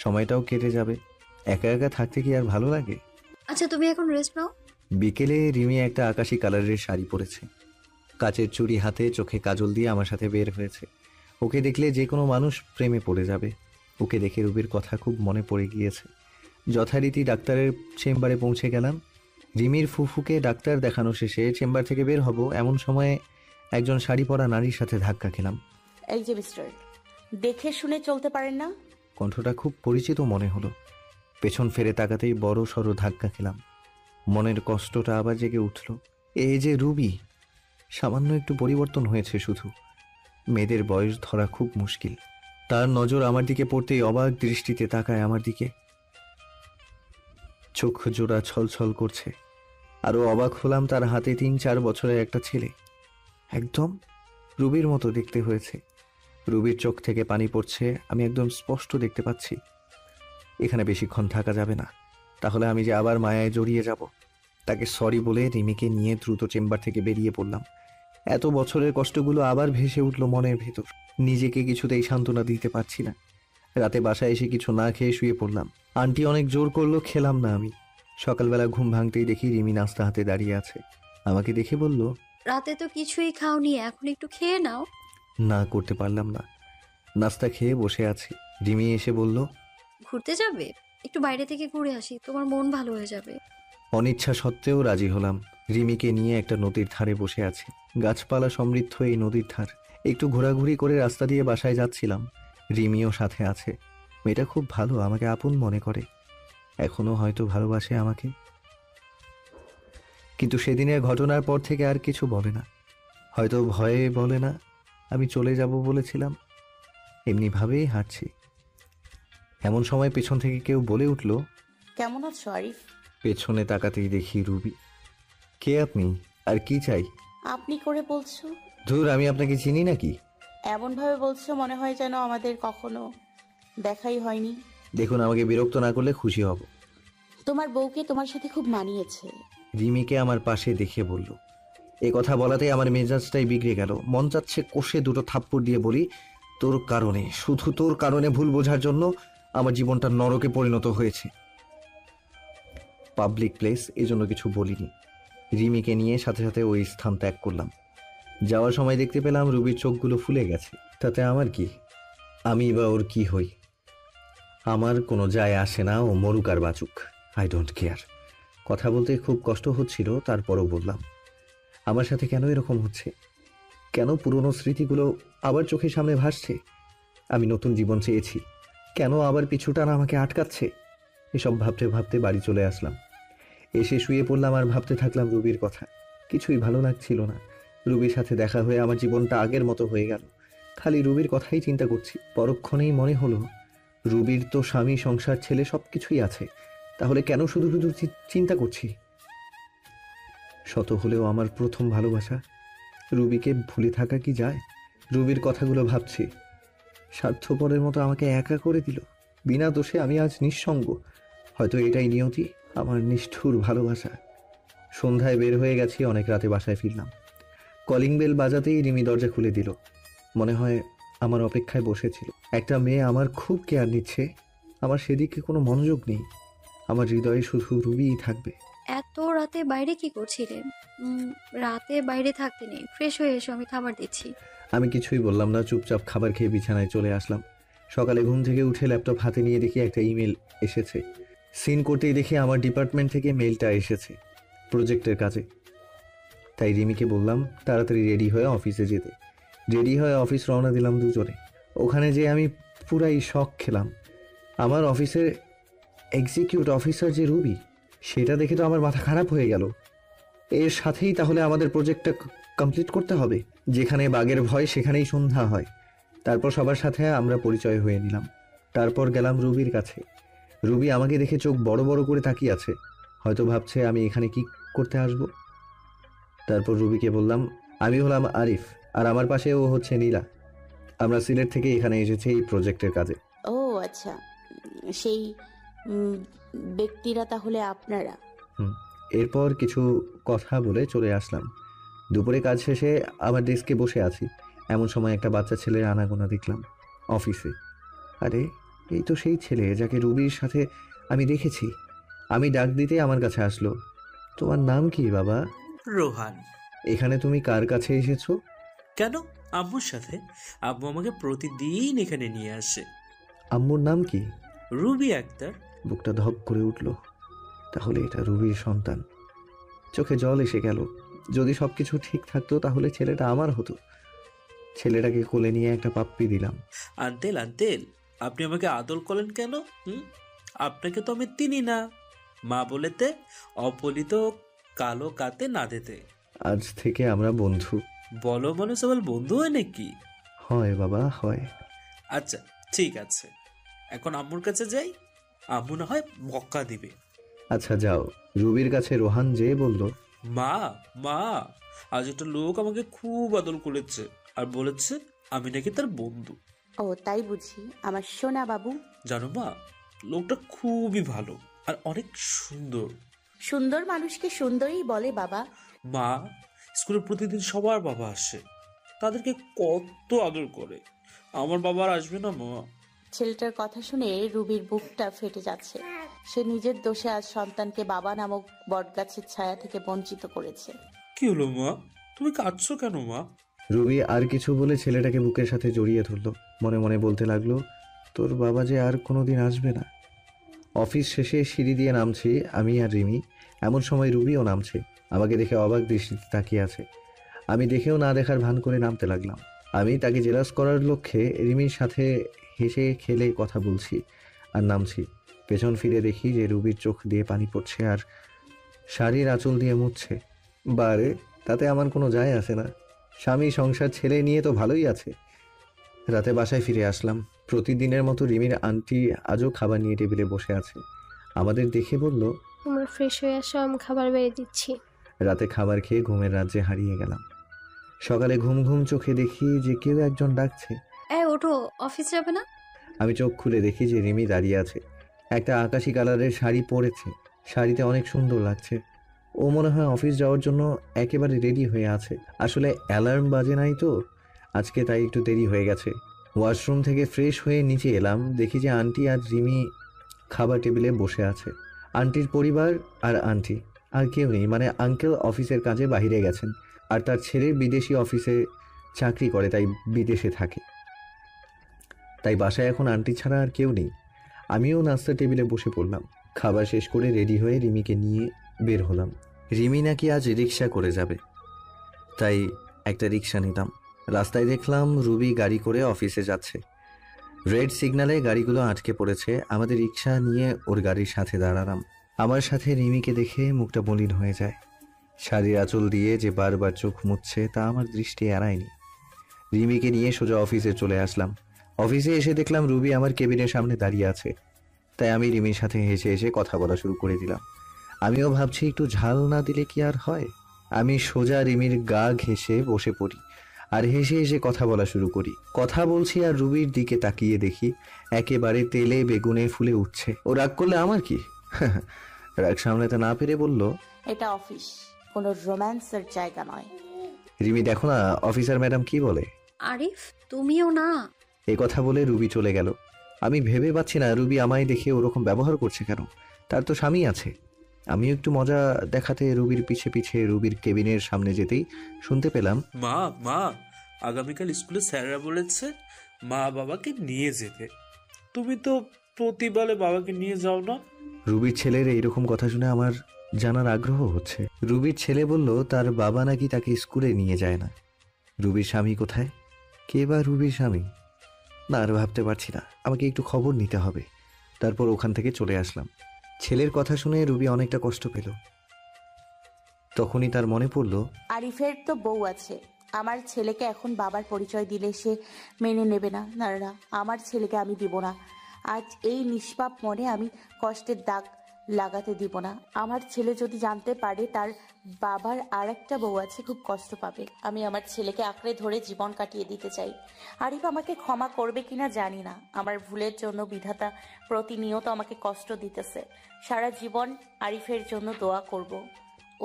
সময়টাও কেটে যাবে। একা একা থাকতে কি আর ভালো লাগে? আচ্ছা, তুমি এখন রেস্ট নাও। বিকেলে রিমি একটা আকাশি কালারের শাড়ি পরেছে, কাচের চুড়ি হাতে, চোখে কাজল দিয়ে আমার সাথে বের হয়েছে। ওকে দেখলে যে কোনো মানুষ প্রেমে পড়ে যাবে। ওকে দেখে রুবির কথা খুব মনে পড়ে গিয়েছে। যথারীতি ডাক্তারের চেম্বারে পৌঁছে গেলাম। রিমির ফুফুকে ডাক্তার দেখানো শেষে চেম্বার থেকে বের হব, এমন সময়ে একজন শাড়ি পরা নারীর সাথে ধাক্কা খেলাম। এই যে মিস্টার, দেখে শুনে চলতে পারেন না? কণ্ঠটা খুব পরিচিত মনে হলো। পেছন ফিরে তাকাতেই বড় সড়ো ধাক্কা খেলাম। মনের কষ্টটা আবার জেগে উঠল। এই যে রুবি, সামান্য একটু পরিবর্তন হয়েছে শুধু। মেয়েদের বয়স ধরা খুব মুশকিল। তার নজর আমার দিকে পড়তেই অবাক দৃষ্টিতে তাকায় আমার দিকে। চোখ জোড়া ছলছল করছে। আরো অবাক হলাম, তার হাতে 3-4 বছরের একটা ছেলে, একদম রুবির মতো দেখতে হয়েছে। রুবির চোখ থেকে পানি পড়ছে, আমি একদম স্পষ্ট দেখতে পাচ্ছি। এখানে বেশিক্ষণ থাকা যাবে না, তাহলে আমি যে আবার মায়ায় জড়িয়ে যাব। তাকে সরি বলে রিমিকে নিয়ে দ্রুত চেম্বার থেকে বেরিয়ে পড়লাম। এত বছরের কষ্টগুলো আবার ভেসে উঠল মনের ভেতর। নিজেকে কিছুতেই সান্ত্বনা দিতে পারছি না। রাতে বাসায় এসে কিছু না খেয়ে শুয়ে পড়লাম। আন্টি অনেক জোর করলো, খেলাম না আমি। সকালবেলা ঘুম ভাঙতেই দেখি রিমি নাস্তা হাতে দাঁড়িয়ে আছে। আমাকে দেখে বলল, রাতে তো কিছুই খাওনি, এখন একটু খেয়ে নাও। না করতে পারলাম না। নাস্তা খেয়ে বসে আছি। রিমি এসে বলল, ঘুরতে যাবে? একটু বাইরে থেকে ঘুরে আসি, তোমার মন ভালো হয়ে যাবে। অনিচ্ছা সত্ত্বেও রাজি হলাম। রিমিকে নিয়ে একটা নদীর ধারে বসে আছি। গাছপালা সমৃদ্ধ এই নদীর ধার। একটু ঘোরাঘুরি করে রাস্তা দিয়ে বাসায় যাচ্ছিলাম। রিমিও সাথে আছে। মেয়েটা খুব ভালো, আমাকে আপন মনে করে, এখনো হয়তো ভালোবাসে আমাকে। কিন্তু সেদিনের ঘটনার পর থেকে আর কিছু বলে না। হয়তো ভয়ে বলে না, আমি চলে যাব বলেছিলাম। এমনিভাবেই হাঁটছি। এমন সময় পেছন থেকে কেউ বলে উঠল, কেমন আছো আরিফ? পেছনে তাকাতেই দেখি রুবি। কে আপনি, আর কি চাই? আপনি করে বলছো? ধুর, আমি আপনাকে চিনি নাকি? এমন ভাবে বলছো মনে হয় যেন আমাদের কখনো দেখাই হয়নি। দেখুন, আমাকে বিরক্ত না করলে খুশি হব। তোমার বউকে তোমার সাথে খুব মানিয়েছে। রিমিকে আমার পাশে দেখে বলল। এ কথা বলাতেই আমার মেজাজটাই বিগড়ে গেল। মন চাচ্ছে কষে দুটো থাপ্পড় দিয়ে বলি, তোর কারণে, শুধু তোর কারণে ভুল বোঝার জন্য আমার জীবনটা নরকে পরিণত হয়েছে। পাবলিক প্লেস, এজন্য কিছু বলিনি। রিমিকে নিয়ে সাথে সাথে ওই স্থান ত্যাগ করলাম। যাওয়ার সময় দেখতে পেলাম রুবির চোখগুলো ফুলে গেছে। তাতে আমার কি? আমি বা ওর কি হই? আমার কোনো যায় আসে না, ও মরুক আর বাঁচুক, আই ডোন্ট কেয়ার। কথা বলতে খুব কষ্ট হচ্ছিল, তারপরও বললাম, আমার সাথে কেন এরকম হচ্ছে? কেন পুরনো স্মৃতিগুলো আবার চোখের সামনে ভাসছে? আমি নতুন জীবন চেয়েছি, কেন আবার পিছুটানা আমাকে আটকাচ্ছে? এসব ভাবতে ভাবতে বাড়ি চলে আসলাম। এসে শুয়ে পড়লাম আর ভাবতে থাকলাম রুবির কথা। কিছুই ভালো লাগছিল না। রুবির সাথে দেখা হয়ে আমার জীবনটা আগের মতো হয়ে গেল। খালি রুবির কথাই চিন্তা করছি। পরক্ষণেই মনে হলো, রুবির তো স্বামী, সংসার, ছেলে সব কিছুই আছে, তাহলে কেন শুধু শুধু চিন্তা করছি? শত হলেও আমার প্রথম ভালোবাসা। রুবিকে ভুলে থাকা কি যায়? রুবির কথাগুলো ভাবছি। স্বার্থপরের মতো আমাকে একা করে দিল। বিনা দোষে আমি আজ নিঃসঙ্গ। হয়তো এটাই নিয়তি, আমার নিষ্ঠুর ভালোবাসা। সন্ধ্যায় বের হয়ে গেছি, অনেক রাতে বাসায় ফিরলাম। কলিং বেল বাজাতেই রিমি দরজা খুলে দিল। মনে হয় আমার অপেক্ষায় বসেছিল। একটা মেয়ে আমার খুব কেয়ার নিচ্ছে। আমার সেদিকে কোনো মনোযোগ নেই। আমার হৃদয়ে শুধু রুবিই থাকবে। এত রাতে বাইরে কি করছিলে? রাতে বাইরে থাকতে নেই, ফ্রেশ হয়ে এসো, আমি খাবার দিচ্ছি। আমি কিছুই বললাম না, চুপচাপ খাবার খেয়ে বিছানায় চলে আসলাম। সকালে ঘুম থেকে উঠে ল্যাপটপ হাতে নিয়ে দেখি একটা ইমেল এসেছে। সিন করতেই দেখি আমার ডিপার্টমেন্ট থেকে মেলটা এসেছে প্রজেক্টের কাজে। তাই রিমিকে বললাম তাড়াতাড়ি রেডি হয়ে অফিসে যেতে। রেডি হয়ে অফিস রওনা দিলাম দুজনে। ওখানে যে আমি পুরাই শক খেলাম। আমার অফিসের এক্সিকিউট অফিসার যে রুবি, সেটা দেখে তো আমার মাথা খারাপ হয়ে গেল। এর সাথেই তাহলে আমাদের প্রজেক্টটা কমপ্লিট করতে হবে। যেখানে বাঘের ভয় সেখানেই সন্ধ্যা হয়। তারপর সবার সাথে আমরা পরিচয় হয়ে নিলাম। তারপর গেলাম রুবির কাছে। রুবি আমাকে দেখে চোখ বড় বড় করে তাকিয়ে আছে, হয়তো ভাবছে আমি এখানে কি করতে আসব। তারপর রুবিকে বললাম আমি হলাম আরিফ, আর আমার পাশে ও হচ্ছে নীলা। আমরা সিলেট থেকে এখানে এসেছি এই প্রজেক্টের কাজে। ও আচ্ছা, সেই ব্যক্তিরা তাহলে আপনারা? এরপর কিছু কথা বলে চলে আসলাম। দুপুরে কাজ শেষে আমার ডেস্কে বসে আছি, এমন সময় একটা বাচ্চা ছেলের আনাগোনা দেখলাম অফিসে। আরে এই তো সেই ছেলে যাকে রুবির সাথে আমি দেখেছি। আমি ডাক দিতে আমার কাছে আসলো। তোমার নাম কি বাবা? রোহান। এখানে তুমি কার কাছে এসেছো? কেন? আম্মুর সাথে। আম্মু আমাকে প্রতিদিন এখানে নিয়ে আসে। আম্মুর নাম কি? রুবি আক্তার। বুকটা ধপ করে উঠল। তাহলে এটা রুবির সন্তান। চোখে জল এসে গেল। যদি সবকিছু ঠিক থাকতো তাহলে ছেলেটা আমার হতো। ছেলেটাকে কোলে নিয়ে একটা পাপ্পি দিলাম। আন্তেল আন্তেল, আপনি আমাকে আদর করেন কেন? আপনাকে তো আমি চিনি না। মা বলেতে অপলিত কালো কাতে না দিতে। আজ থেকে আমরা বন্ধু। বলো মনে সবাই বন্ধু হয় নাকি? হয় বাবা, হয়। আচ্ছা ঠিক আছে, এখন আম্মুর কাছে যাই, আম্মু না হয় বকা দিবে। আচ্ছা যাও। রুবির কাছে রোহান যে বলল, মা মা, আজ একটা লোক আমাকে খুব আদর করেছে আর বলেছে আমি নাকি তার বন্ধু। ও তাই বুঝি আমার সোনা বাবু? জানো মা, লোকটা খুবই ভালো আর অনেক সুন্দর। সুন্দর মানুষকে সুন্দরই বলে বাবা। মা, স্কুলে প্রতিদিন সবার বাবা আসে, তাদেরকে কত আদর করে। আমার বাবা আর আসবে না মা? ছেলেটার কথা শুনে রুবির বুকটা ফেটে যাচ্ছে। সে নিজের দোষে আজ সন্তানকে বাবা নামক বটগাছের ছায়া থেকে বঞ্চিত করেছে। কি হলো মা, তুমি কাঁদছো কেন মা? রুবি আর কিছু বলে ছেলেটাকে বুকের সাথে জড়িয়ে ধরলো। মনে মনে বলতে লাগলো, তোর বাবা যে আর কোনোদিন আসবে না। অফিস শেষে সিঁড়ি দিয়ে নামছি আমি আর রিমি। এমন সময় রুবিও নামছে। আমাকে দেখে অবাক দৃষ্টিতে তাকিয়ে আছে। আমি দেখেও না দেখার ভান করে নামতে লাগলাম। আমি তাকে জেলাস করার লক্ষ্যে রিমির সাথে হেসে খেলে কথা বলছি আর নামছি। পেছন ফিরে দেখি যে রুবির চোখ দিয়ে পানি পড়ছে আর শাড়ির আঁচল দিয়ে মুছছে। বারে, তাতে আমার কোনো যায় আসে না। স্বামী, সংসার, ছেলে নিয়ে তো ভালোই আছে। রাতে বাসায় ফিরে আসলাম। প্রতিদিনের মতো রিমির আন্টি আজও খাবার নিয়ে টেবিলে বসে আছে। আমাদের দেখে বলল, তোমরা ফ্রেশ হয়ে আসো, আমি খাবার বেড়ে দিচ্ছি। রাতে খাবার খেয়ে ঘুমের রাজ্যে হারিয়ে গেলাম। সকালে ঘুম ঘুম চোখে দেখি যে কেউ একজন ডাকছে, ওঠো, অফিস যাবে না? আমি চোখ খুলে দেখি যে রিমি দাঁড়িয়ে আছে। একটা আকাশি কালারের শাড়ি পরেছে। শাড়িতে অনেক সুন্দর লাগছে। ও মনে হয় অফিস যাওয়ার জন্য একেবারে রেডি হয়ে আছে। আসলে অ্যালার্ম বাজে নাই তো আজকে, তাই একটু দেরি হয়ে গেছে। ওয়াশরুম থেকে ফ্রেশ হয়ে নিচে এলাম। দেখি যে আন্টি আর রিমি খাবার টেবিলে বসে আছে। আন্টির পরিবার আর আন্টি, আর কেউ নেই। মানে আঙ্কেল অফিসের কাজে বাইরে গেছেন, আর তার ছেলে বিদেশি অফিসে চাকরি করে, তাই বিদেশে থাকে। তাই বাসায় এখন আন্টি ছাড়া আর কেউ নেই। আমিও নাস্তা টেবিলে বসে পড়লাম। খাবার শেষ করে রেডি হয়ে রিমিকে নিয়ে বের হলাম। রিমি নাকি আজ রিক্সা করে যাবে, তাই একটা রিক্সা নিলাম। রাস্তায় দেখলাম রুবি গাড়ি করে অফিসে যাচ্ছে। রেড সিগন্যালে গাড়িগুলো আটকে পড়েছে। আমাদের রিক্সা নিয়ে ওর গাড়ির সাথে দাঁড়ালাম। আমার সাথে রিমিকে দেখে মুখটা মলিন হয়ে যায়। শাড়ির আঁচল দিয়ে যে বারবার চোখ মুছছে তা আমার দৃষ্টি এড়ায়নি। রিমিকে নিয়ে সোজা অফিসে চলে আসলাম। অফিসে এসে দেখলাম রুবি আমার কেবিনের সামনে দাঁড়িয়ে আছে। তাই আমি রিমির সাথে হেসে হেসে কথা বলা শুরু করে দিলাম। আমিও ভাবছি একটু ঝাল না দিলে কি আর হয়। আমি সোজা রিমির গা ঘেঁষে বসে পড়ি আর হেসে হেসে কথা বলা শুরু করি। কথা বলছি আর রুবির দিকে তাকিয়ে দেখি একেবারে তেলে বেগুনে ফুলে উঠছে। ও রাগ করলে আমার কি? রাগ সামলাতে না পেরে বলল, এটা অফিস, কোনো রোম্যান্সের জায়গা নয়। রিমি দেখো না অফিসার ম্যাডাম কি বলে। আরিফ, তুমিও না। এ কথা বলে রুবি চলে গেল। আমি ভেবে পাচ্ছি না রুবি আমায় দেখে ওরকম ব্যবহার করছে কেন। তার তো স্বামী আছে। আমি একটু মজা দেখাতে রুবির পিছে পিছে রুবির কেবিনের সামনে যেতেই শুনতে পেলাম, মা মা আগামীকাল স্কুলে স্যাররা বলেছে মা বাবাকে নিয়ে যেতে। তুমি তো প্রতিবারে বাবাকে নিয়ে যাও না। রুবির ছেলের এইরকম কথা শুনে আমার জানার আগ্রহ হচ্ছে। রুবির ছেলে বলল তার বাবা নাকি তাকে স্কুলে নিয়ে যায় না। রুবির স্বামী কোথায়? কে বা রুবির স্বামী? না, আর ভাবতে পারছি না, আমাকে একটু খবর নিতে হবে। তারপর ওখান থেকে চলে আসলাম। ছেলের কথা শুনে রুবি অনেকটা কষ্ট পেল। তখনই তার মনে পড়ল, আরিফের তো বউ আছে। আমার ছেলেকে এখন বাবার পরিচয় দিলে সে মেনে নেবে না। না না, আমার ছেলেকে আমি দিব না। আজ এই নিষ্পাপ মনে আমি কষ্টের দাগ লাগাতে দিব না। আমার ছেলে যদি জানতে পারে তার বাবার আর একটা বউ আছে, খুব কষ্ট পাবে। আমি আমার ছেলেকে আঁকড়ে ধরে জীবন কাটিয়ে দিতে চাই। আরিফ আমাকে ক্ষমা করবে কিনা জানি না। আমার ভুলের জন্য বিধাতা প্রতিনিয়ত আমাকে কষ্ট দিতেছে। সারা জীবন আরিফের জন্য দোয়া করব,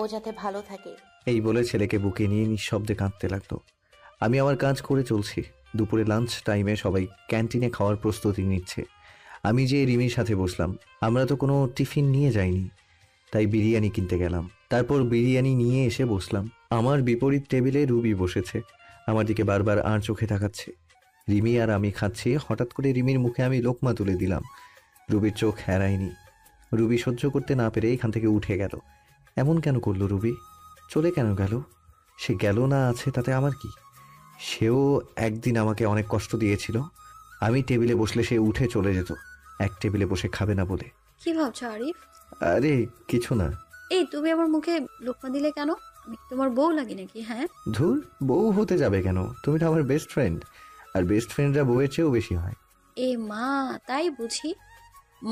ও যাতে ভালো থাকে। এই বলে ছেলেকে বুকে নিয়ে নিঃশব্দে কাঁদতে লাগলো। আমি আমার কাজ করে চলছি। দুপুরে লাঞ্চ টাইমে সবাই ক্যান্টিনে খাওয়ার প্রস্তুতি নিচ্ছে। আমি যে রিমির সাথে বসলাম। আমরা তো কোনো টিফিন নিয়ে যাইনি, তাই বিরিয়ানি কিনতে গেলাম। তারপর বিরিয়ানি নিয়ে এসে বসলাম। আমার বিপরীত টেবিলে রুবি বসেছে, আমার দিকে বারবার আর চোখে তাকাচ্ছে। রিমি আর আমি খাচ্ছি। হঠাৎ করে রিমির মুখে আমি লোকমা তুলে দিলাম। রুবির চোখ এড়ায়নি। রুবি সহ্য করতে না পেরে এখান থেকে উঠে গেল। এমন কেন করলো রুবি? চলে কেন গেল? সে গেল না আছে তাতে আমার কি? সেও একদিন আমাকে অনেক কষ্ট দিয়েছিল। আমি টেবিলে বসলে সে উঠে চলে যেত, এক টেবিলে বসে খাবে না বলে। কি ভাবছো আরিফ? আরে কিছু না। এই তুমি আমার মুখে লোকমা দিলে কেন? আমি কি তোমার বউ লাগি নাকি? হ্যাঁ, ধুর, বউ হতে যাবে কেন? তুমি তো আমার বেস্ট ফ্রেন্ড, আর বেস্ট ফ্রেন্ডরা বউয়ের চেয়েও বেশি হয়। এ মা, তাই বুঝি?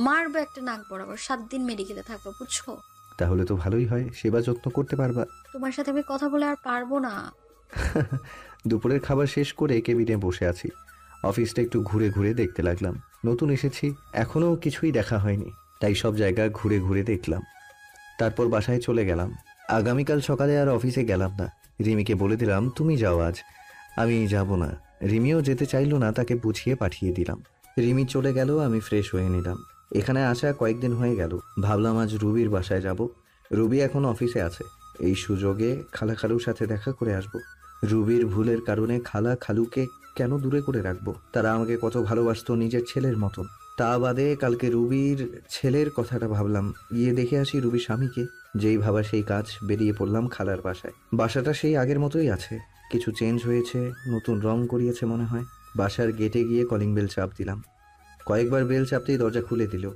মারবো একটা নাক বরাবর, 7 দিন মেডিকেলে থাকবো, বুঝছো? তাহলে তো ভালোই হয়, সেবা যত্ন করতে পারবা। তোমার সাথে আমি কথা বলে আর পারবো না। দুপুরের খাবার শেষ করে কেবিনে বসে আছি। অফিসটা একটু ঘুরে ঘুরে দেখতে লাগলাম। নতুন এসেছি, এখনো কিছুই দেখা হয়নি, তাই সব জায়গা ঘুরে ঘুরে দেখলাম। তারপর বাসায় চলে গেলাম। আগামীকাল সকালে আর অফিসে গেলাম না। রিমিকে বলে দিলাম তুমি যাও আজ, আমি যাব না। রিমিও যেতে চাইলো না, তাকে বুঝিয়ে পাঠিয়ে দিলাম। রিমি চলে গেল, আমি ফ্রেশ হয়ে নিলাম। এখানে আসা কয়েকদিন হয়ে গেল, ভাবলাম আজ রুবির বাসায় যাব। রুবি এখন অফিসে আছে, এই সুযোগে খালা খালুর সাথে দেখা করে আসব। রুবির ভুলের কারণে খালা খালুকে কেন দূরে করে রাখবো? তারা আমাকে কত ভালোবাসতো, নিজের ছেলের মতন। তা বাদে কালকে রুবির ছেলের কথাটা ভাবলাম, গিয়ে দেখে আসি রুবির স্বামীকে। যেই ভাবা সেই কাজ, বেরিয়ে পড়লাম খালার বাসায়। বাসাটা সেই আগের মতোই আছে, কিছু চেঞ্জ হয়েছে, নতুন রং করিয়েছে মনে হয়। বাসার গেটে গিয়ে কলিং বেল চাপ দিলাম। কয়েকবার বেল চাপতেই দরজা খুলে দিল।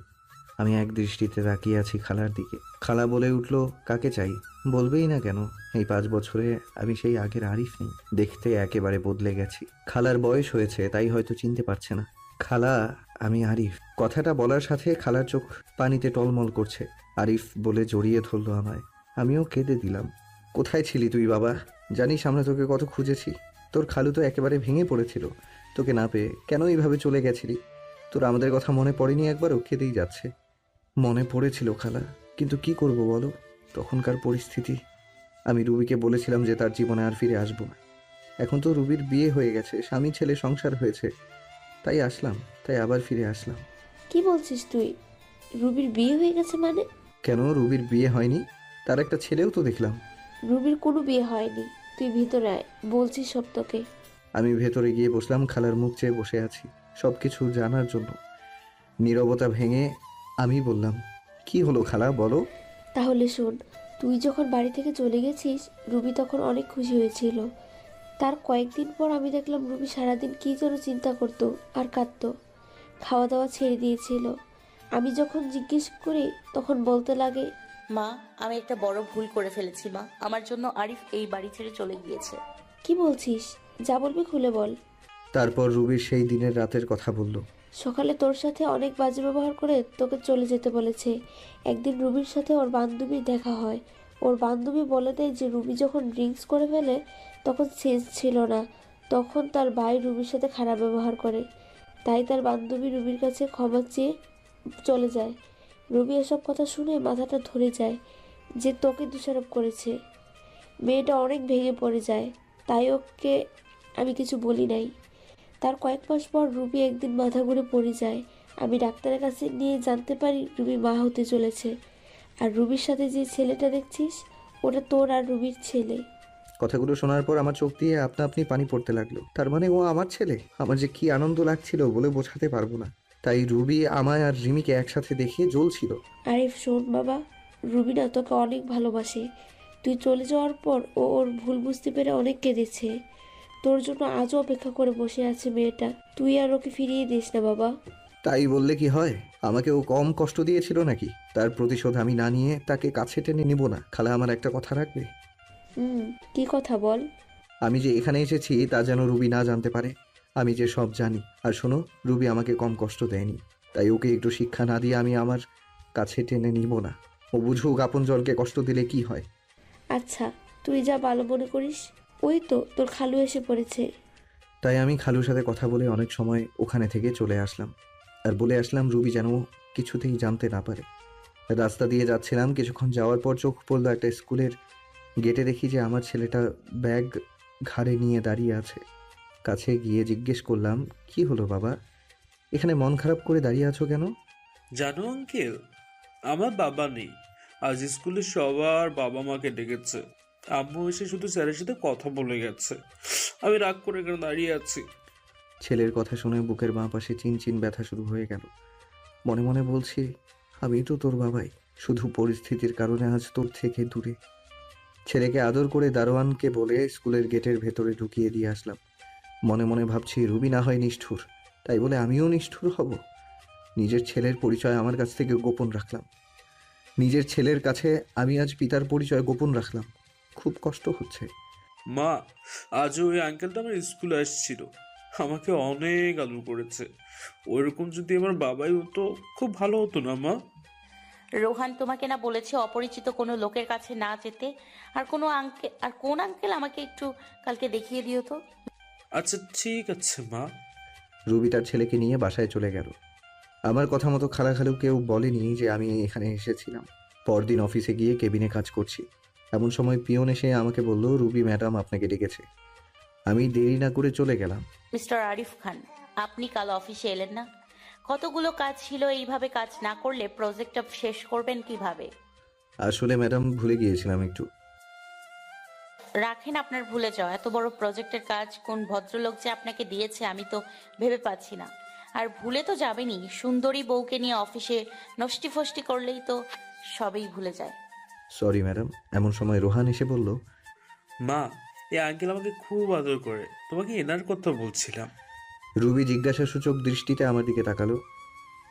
আমি এক দৃষ্টিতে তাকিয়ে আছি খালার দিকে। খালা বলে উঠল, কাকে চাই? বলবেই না কেন, এই 5 বছরে আমি সেই আগের আরিফ নেই, দেখতে একেবারে বদলে গেছি। খালার বয়স হয়েছে, তাই হয়তো চিনতে পারছে না। খালা, আমি আরিফ। কথাটা বলার সাথে খালার চোখ পানিতে টলমল করছে। আরিফ বলে জড়িয়ে ধরলো আমায়। আমিও কেঁদে দিলাম। কোথায় ছিলি তুই বাবা? জানিস আমরা তোকে কত খুঁজেছি। তোর খালু তো একেবারে ভেঙে পড়েছিল তোকে না পেয়ে। কেন এইভাবে চলে গেছিলি? তোর আমাদের কথা মনে পড়েনি একবারও? কেঁদেই যাচ্ছে। মনে পড়েছিল খালা, কিন্তু কি করব বলো, তখনকার পরিস্থিতি। আমি রুবিকে বলেছিলাম যে তার জীবনে আর ফিরে আসবো না। এখন তো রুবির বিয়ে হয়ে গেছে, স্বামী ছেলে সংসার হয়েছে, তাই আসলাম, তাই আবার ফিরে আসলাম। কি বলছিস তুই? রুবির বিয়ে হয়ে গেছে মানে? কেন, রুবির বিয়ে হয়নি? তার একটা ছেলেও তো দেখলাম। রুবির কোনো বিয়ে হয়নি, তুই ভিতরে আয়, বলছি সব তোকে। আমি ভেতরে গিয়ে বসলাম, খালার মুখ চেয়ে বসে আছি সবকিছু জানার জন্য। নীরবতা ভেঙে আমি বললাম, কি হলো খালা, বলো। তাহলে শোন, তুই যখন বাড়ি থেকে চলে গেছিস, রুবি তখন অনেক খুশি হয়েছিল। তার কয়েকদিন পর আমি দেখলাম রুবি সারাদিন কী যেন চিন্তা করতো আর কাঁদতো, খাওয়া দাওয়া ছেড়ে দিয়েছিল। আমি যখন জিজ্ঞেস করি তখন বলতে লাগে, মা, আমি একটা বড় ভুল করে ফেলেছি মা, আমার জন্য আরিফ এই বাড়ি ছেড়ে চলে গিয়েছে। কি বলছিস? যা বলবি খুলে বল। তারপর রুবির সেই দিনের রাতের কথা বলল। সকালে তোর সাথে অনেক বাজে ব্যবহার করে তোকে চলে যেতে বলেছে। একদিন রুবির সাথে ওর বান্ধবীর দেখা হয়। ওর বান্ধবী বলে দেয় যে রুবি যখন ড্রিঙ্কস করে ফেলে তখন সেন্স ছিল না, তখন তার ভাই রুবির সাথে খারাপ ব্যবহার করে। তাই তার বান্ধবী রুবির কাছে ক্ষমা চেয়ে চলে যায়। রুবি এসব কথা শুনে মাথাটা ধরে যায় যে তোকে দোষারোপ করেছে। মেয়েটা অনেক ভেঙে পড়ে যায়, তাই ওকে আমি কিছু বলি নাই। তার কয়েক মাস পর রুবি একদিন মাথা ঘুরে পড়ে যায়। আমি ডাক্তারের কাছে নিয়ে জানতে পারি রুবি মা হতে চলেছে। আর রুবির সাথে যে ছেলেটা দেখছিস ওটা তোর আর রুবির ছেলে। কথাগুলো শোনার পর আমার চোখ দিয়ে আপনা আপনি পানি পড়তে লাগলো। তার মানে ও আমার ছেলে। আমার যে কি আনন্দ লাগছিল বলে বোঝাতে পারবো না। তাই রুবি আমায় আর রিমিকে একসাথে দেখিয়ে জ্বলছিল। আরিফ শোন বাবা, রুবি না তোকে অনেক ভালোবাসে। তুই চলে যাওয়ার পর ও ওর ভুল বুঝতে পেরে অনেক কেঁদেছে। তোর জন্য আজও অপেক্ষা করে বসে আছে মেয়েটা। তুই আর ওকে ফিরিয়ে দিস না বাবা। তাই বললে কি হয়? আমাকে ও কম কষ্ট দিয়েছিল নাকি? তার প্রতিশোধ আমি না নিয়ে তাকে কাছে টেনে নিব না? খালা আমার একটা কথা রাখবে? কি কথা বল? আমি যে এখানে এসেছি তা যেন রুবি না জানতে পারে। আমি যে সব জানি। আর শোনো, রুবি আমাকে কম কষ্ট দেয়নি, তাই ওকে একটু শিক্ষা না দিয়ে আমি আমার কাছে টেনে নিব না। ও বুঝুক আপন জনকে কষ্ট দিলে কি হয়। আচ্ছা, তুই যা ভালো মনে করিস। ওই তো তোর খালু এসে পড়েছে। তাই আমি খালুর সাথে কথা বলে অনেক সময় ওখানে থেকে চলে আসলাম। আর বলে আসলাম রুবি যেন কিছুতেই জানতে না পারে। রাস্তা দিয়ে যাচ্ছিলাম, কিছুক্ষণ যাওয়ার পর চোখ পড়লো একটা স্কুলের গেটে। দেখি যে আমার ছেলেটা ব্যাগ ঘাড়ে নিয়ে দাঁড়িয়ে আছে। কাছে গিয়ে জিজ্ঞেস করলাম, কি হলো বাবা, এখানে মন খারাপ করে দাঁড়িয়ে আছো কেন? জানো আঙ্কেল, আমার বাবা নেই। আজ স্কুলে সবার বাবা মাকে ডেকেছে। আম্মু এসে শুধু স্যারের সাথে কথা বলে গেছে। আমি রাগ করে এখানে দাঁড়িয়ে আছি। ছেলের কথা শুনে বুকের বাঁ পাশে চিনচিন ব্যথা শুরু হয়ে গেল। মনে মনে বলছি, আমি তো তোর বাবাই, শুধু পরিস্থিতির কারণে আজ তোর থেকে দূরে। ছেলেকে আদর করে দারোয়ানকে বলে স্কুলের গেটের ভেতরে ঢুকিয়ে দিয়ে আসলাম। মনে মনে ভাবছি রুবি না হয় নিষ্ঠুর, তাই বলে আমিও নিষ্ঠুর হব? নিজের ছেলের পরিচয় আমার কাছ থেকে গোপন রাখলাম। নিজের ছেলের কাছে আমি আজ পিতার পরিচয় গোপন রাখলাম। খুব কষ্ট হচ্ছে। মা, আজও ওই আঙ্কেলটা আমার স্কুলে আসছিল। আমাকে অনেক আদর করেছে। ওইরকম যদি আমার বাবাই হতো খুব ভালো হতো না মা? রোহান তোমাকে না বলেছে অপরিচিত কোনো লোকের কাছে না যেতে? আর কোন আঙ্কেল আমাকে একটু কালকে দেখিয়ে দিও তো। আচ্ছা ঠিক আছে মা। রুবি তার ছেলেকে নিয়ে বাসায় চলে গেল। আমার কথা মতো খালাখালু কেউ বলেনি যে আমি এখানে এসেছিলাম। পরদিন অফিসে গিয়ে কেবিনে কাজ করছি। এমন সময় পিয়ন এসে আমাকে বলল, রুবি ম্যাডাম আপনাকে ডেকেছে। আমি দেরি না করে চলে গেলাম। মিস্টার আরিফ খান, আপনি কাল অফিসে এলেন না? কতগুলো কাজ ছিল, এইভাবে কাজ না করলে প্রজেক্টটা শেষ করবেন কিভাবে? আসলে ম্যাডাম ভুলে গিয়েছিলাম একটু। রাখেন আপনার ভুলে যাও। এত বড় প্রজেক্টের কাজ কোন ভদ্রলোক যে আপনাকে দিয়েছে আমি তো ভেবে পাচ্ছি না। আর ভুলে তো যাবেনই, সুন্দরী বউকে নিয়ে অফিসে নষ্টি ফষ্টি করলেই তো সবই ভুলে যায়। Sorry madam. এমন সময় রোহান এসে বলল, মা, এই আঙ্কেল আমাকে খুব আদর করে। তোমাকে এনার কথা বলছিলাম। রুবি জিজ্ঞাসাসূচক দৃষ্টিতে আমার দিকে তাকালো।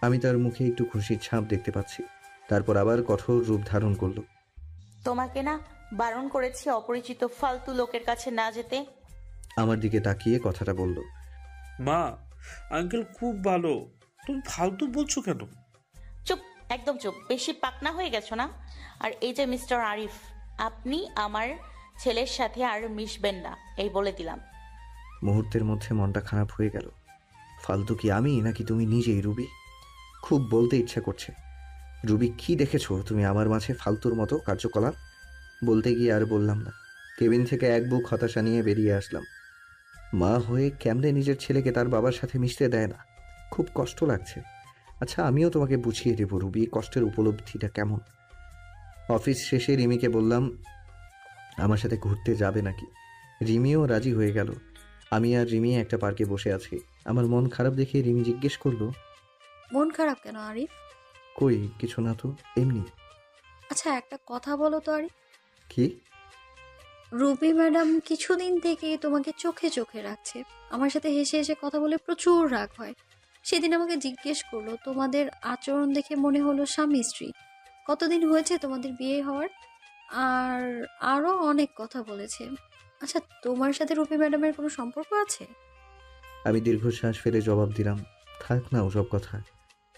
আমি তার মুখে একটু খুশির ছাপ দেখতে পাচ্ছি। তারপর আবার কঠোর রূপ ধারণ করলো। তোমাকে না বারণ করেছি অপরিচিত ফালতু লোকের কাছে না যেতে? আমার দিকে তাকিয়ে কথাটা বলল। মা, আঙ্কেল খুব ভালো। তুমি ফালতু বলছো কেন? চুপ, একদম চুপ। বেশি পাকনা হয়ে গেছো না? আর এই যে মিস্টার আরিফ, আপনি আমার ছেলের সাথে আর মিশবেন না, এই বলে দিলাম। মুহূর্তের মধ্যে মনটা খারাপ হয়ে গেল। ফালতু কি আমি নাকি তুমি নিজেই রুবি? খুব বলতে ইচ্ছা করছে, রুবি কি দেখেছো তুমি আমার মাঝে ফালতুর মতো কার্যকলাপ? বলতে গিয়ে আর বললাম না। কেবিন থেকে এক বুক হতাশা নিয়ে বেরিয়ে আসলাম। মা হয়ে কেমনে নিজের ছেলেকে তার বাবার সাথে মিশতে দেয় না, খুব কষ্ট লাগছে। আচ্ছা, আমিও তোমাকে বুঝিয়ে দেবো রুবি কষ্টের উপলব্ধিটা কেমন। অফিস শেষে রিমিকে বললাম আমার সাথে ঘুরতে যাবে নাকি। রিমিও রাজি হয়ে গেল। আমি আর রিমি একটা পার্কে বসে আছি। আমার মন খারাপ দেখে রিমি জিজ্ঞেস করলো, মন খারাপ কেন আরিফ? কই কিছু না তো, এমনি। আচ্ছা একটা কথা বলো তো আরিফ। কি? রুবি ম্যাডাম কিছুদিন থেকে তোমাকে চোখে চোখে রাখছে। আমার সাথে হেসে হেসে কথা বলে প্রচুর রাগ হয়। সেদিন আমাকে জিজ্ঞেস করলো, তোমাদের আচরণ দেখে মনে হলো স্বামী স্ত্রী। কতদিন হয়েছে তোমাদের বিয়ে হওয়ার? আর আরো অনেক কথা বলেছে। আচ্ছা তোমার সাথে রুবি ম্যাডামের কোনো সম্পর্ক আছে? আমি দীর্ঘশ্বাস ফেলে জবাব দিলাম, থাক না ওসব কথা।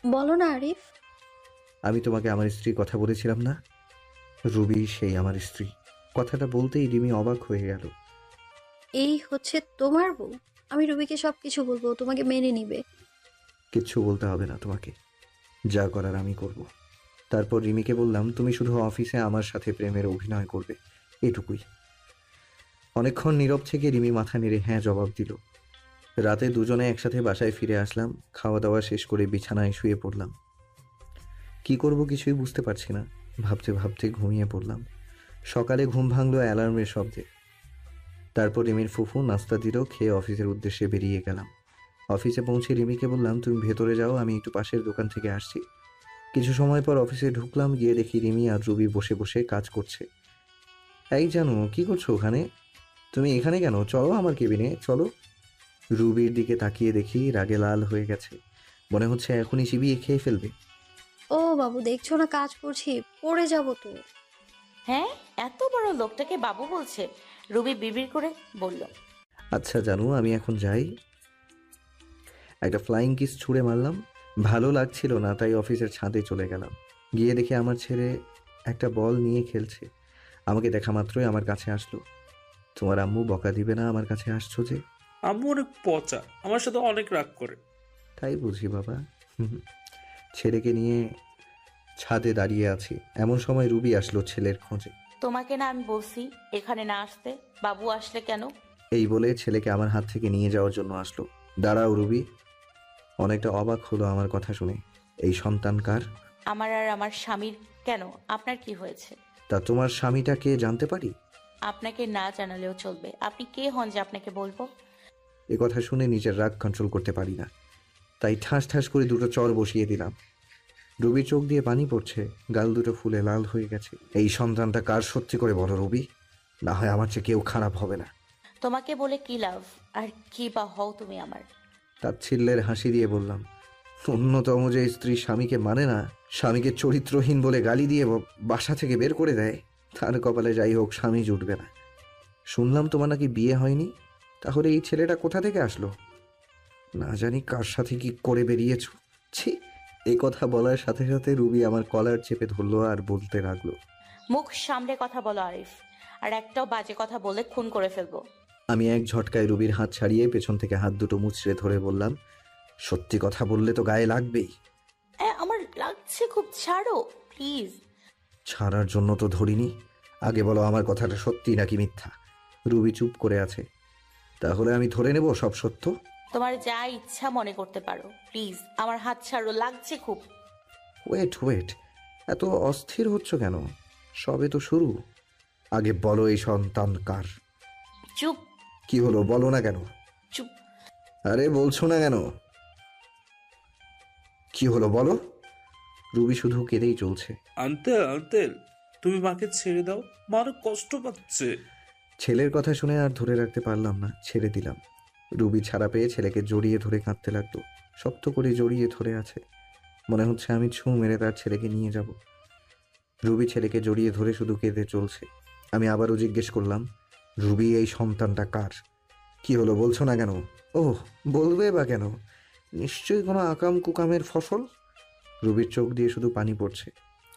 বলো না আরিফ। আমি তোমাকে আমার স্ত্রীর কথা বলেছিলাম না? রুবি সেই আমার স্ত্রী। কথাটা বলতেই রিমি অবাক হয়ে গেল। এই হচ্ছে তোমার বউ? আমি রুবিকে সবকিছু বলবো, তোমাকে মেনে নিবে? কিচ্ছু বলতে হবে না তোমাকে, যা করার আমি করব। তারপর রিমিকে বললাম, তুমি শুধু অফিসে আমার সাথে প্রেমের অভিনয় করবে, এটুকুই। অনেকক্ষণ নীরব থেকে রিমি মাথা নেড়ে হ্যাঁ জবাব দিল। রাতে দুজনে একসাথে বাসায় ফিরে আসলাম। খাওয়া দাওয়া শেষ করে বিছানায় শুয়ে পড়লাম। কি করব কিছুই বুঝতে পারছি না। ভাবতে ভাবতে ঘুমিয়ে পড়লাম। সকালে ঘুম ভাঙলো অ্যালার্মের শব্দে। তারপর রিমির ফুফু নাস্তা দিল, খেয়ে অফিসের উদ্দেশ্যে বেরিয়ে গেলাম। অফিসে পৌঁছে রিমিকে বললাম, তুমি ভেতরে যাও, আমি একটু পাশের দোকান থেকে আসছি। কিছু সময় পর অফিসে ঢুকলাম, গিয়ে দেখি রিমি আর রুবি বসে বসে কাজ করছে। এই জানো, কি করছো ওখানে? তুমি এখানে কেন? চলো আমার কেবিনে চলো। রুবির দিকে তাকিয়ে দেখি রাগে লাল হয়ে গেছে, মনে হচ্ছে এখনই চিবিয়ে খেয়ে ফেলবে। ও বাবু, দেখছো না কাজ করছি, পড়ে যাব তো। হ্যাঁ, এত বড় লোকটাকে বাবু বলছে, রুবি বিড়বিড় করে বলল। আচ্ছা জানু, আমি এখন যাই। একটা ফ্লাইং কিস ছুঁড়ে মারলাম। ভালো লাগছিল না, তাই অফিসের ছাদে চলে গেলাম। গিয়ে দেখে আমার ছেলে একটা বল নিয়ে খেলছে। আমাকে দেখা মাত্রই আমার কাছে আসলো। তোমার আম্মু বকা দিবে না আমার কাছে আসছো যে? আম্মু অনেক পচা, আমার সাথে অনেক রাগ করে। তাই বুঝি বাবা। ছেলেকে নিয়ে ছাদে দাঁড়িয়ে আছি, এমন সময় রুবি আসলো ছেলের খোঁজে। তোমাকে না আমি বলছি এখানে না আসতে, বাবু আসলে কেন? এই বলে ছেলেকে আমার হাত থেকে নিয়ে যাওয়ার জন্য আসলো। দাঁড়াও রুবি। অনেকটা অবাক হলো আমার কথা শুনে। এই সন্তান কার? আমার আর আমার স্বামীর। কেন, আপনার কি হয়েছে? তা তোমার স্বামীটা কে জানতে পারি? আপনাকে না জানালেও চলবে। আপনি কে হন যে আপনাকে বলবো? এ কথা শুনে নিজের রাগ কন্ট্রোল করতে পারি না, তাই ঠাস ঠাস করে দুটো চর বসিয়ে দিলাম। রুবির চোখ দিয়ে পানি পড়ছে, গাল দুটো ফুলে লাল হয়ে গেছে। এই সন্তানটা কার সত্যি করে বলো রুবি, না হয় আমার চেয়ে কেউ খারাপ হবে না। তোমাকে বলে কি লাভ, আর কি বা হও তুমি আমার? তাচ্ছিল্যের হাসি দিয়ে বললাম, অন্যতম যে স্ত্রী স্বামীকে মানে না, স্বামীকে চরিত্রহীন বলে গালি দিয়ে বাসা থেকে বের করে দেয়, তার কপালে যাই হোক স্বামী জুটবে না। শুনলাম তোমার নাকি বিয়ে হয়নি, তাহলে এই ছেলেটা কোথা থেকে আসলো? না জানি কার সাথে কি করে বেরিয়েছ। ছি! এই কথা বলার সাথে সাথে রুবি আমার কলার চেপে ধরলো আর বলতে লাগলো, মুখ সামলে কথা বলো আরিফ, আর একটাও বাজে কথা বলে খুন করে ফেলবো। আমি এক ঝটকায় রুবির হাত ছাড়িয়ে পেছন থেকে হাত দুটো মুচড়ে ধরে বললাম, সত্যি কথা বললে তো গায়ে লাগবেই। আমার লাগছে খুব, ছাড়ো প্লিজ। ছাড়ার জন্য তো ধরিনি, আগে বলো আমার কথাটা সত্যি নাকি মিথ্যা। রুবি চুপ করে আছে। তাহলে আমি ধরে নেব সব সত্য? তোমার যা ইচ্ছা মনে করতে পারো, প্লিজ আমার হাত ছাড়ো, লাগছে খুব। ওয়েট ওয়েট, এত অস্থির হচ্ছ কেন? সবে তো শুরু। আগে বলো এই সন্তান কার? চুপ। কি হলো, বলো না কেন? চুপ। আরে বলছো না কেন? কি হলো বলো। রুবি শুধু কেঁদেই চলছে। আঙ্কেল আঙ্কেল, তুমি মাকে ছেড়ে দাও, মা অনেক কষ্ট পাচ্ছে। ছেলের কথা শুনে আর ধরে রাখতে পারলাম না, ছেড়ে দিলাম। রুবি ছাড়া পেয়ে ছেলেকে জড়িয়ে ধরে কাঁদতে লাগলো। শক্ত করে জড়িয়ে ধরে আছে, মনে হচ্ছে আমি ছুঁ মেরে তার ছেলেকে নিয়ে যাব। রুবি ছেলেকে জড়িয়ে ধরে শুধু কেঁদে চলছে। আমি আবারও জিজ্ঞেস করলাম, রুবি এই সন্তানটা কার? কি হলো, বলছো না কেন? ওহ, বলবে বা কেন, নিশ্চয়ই কোনো আকাম কুকামের ফসল। রুবির চোখ দিয়ে শুধু পানি পড়ছে।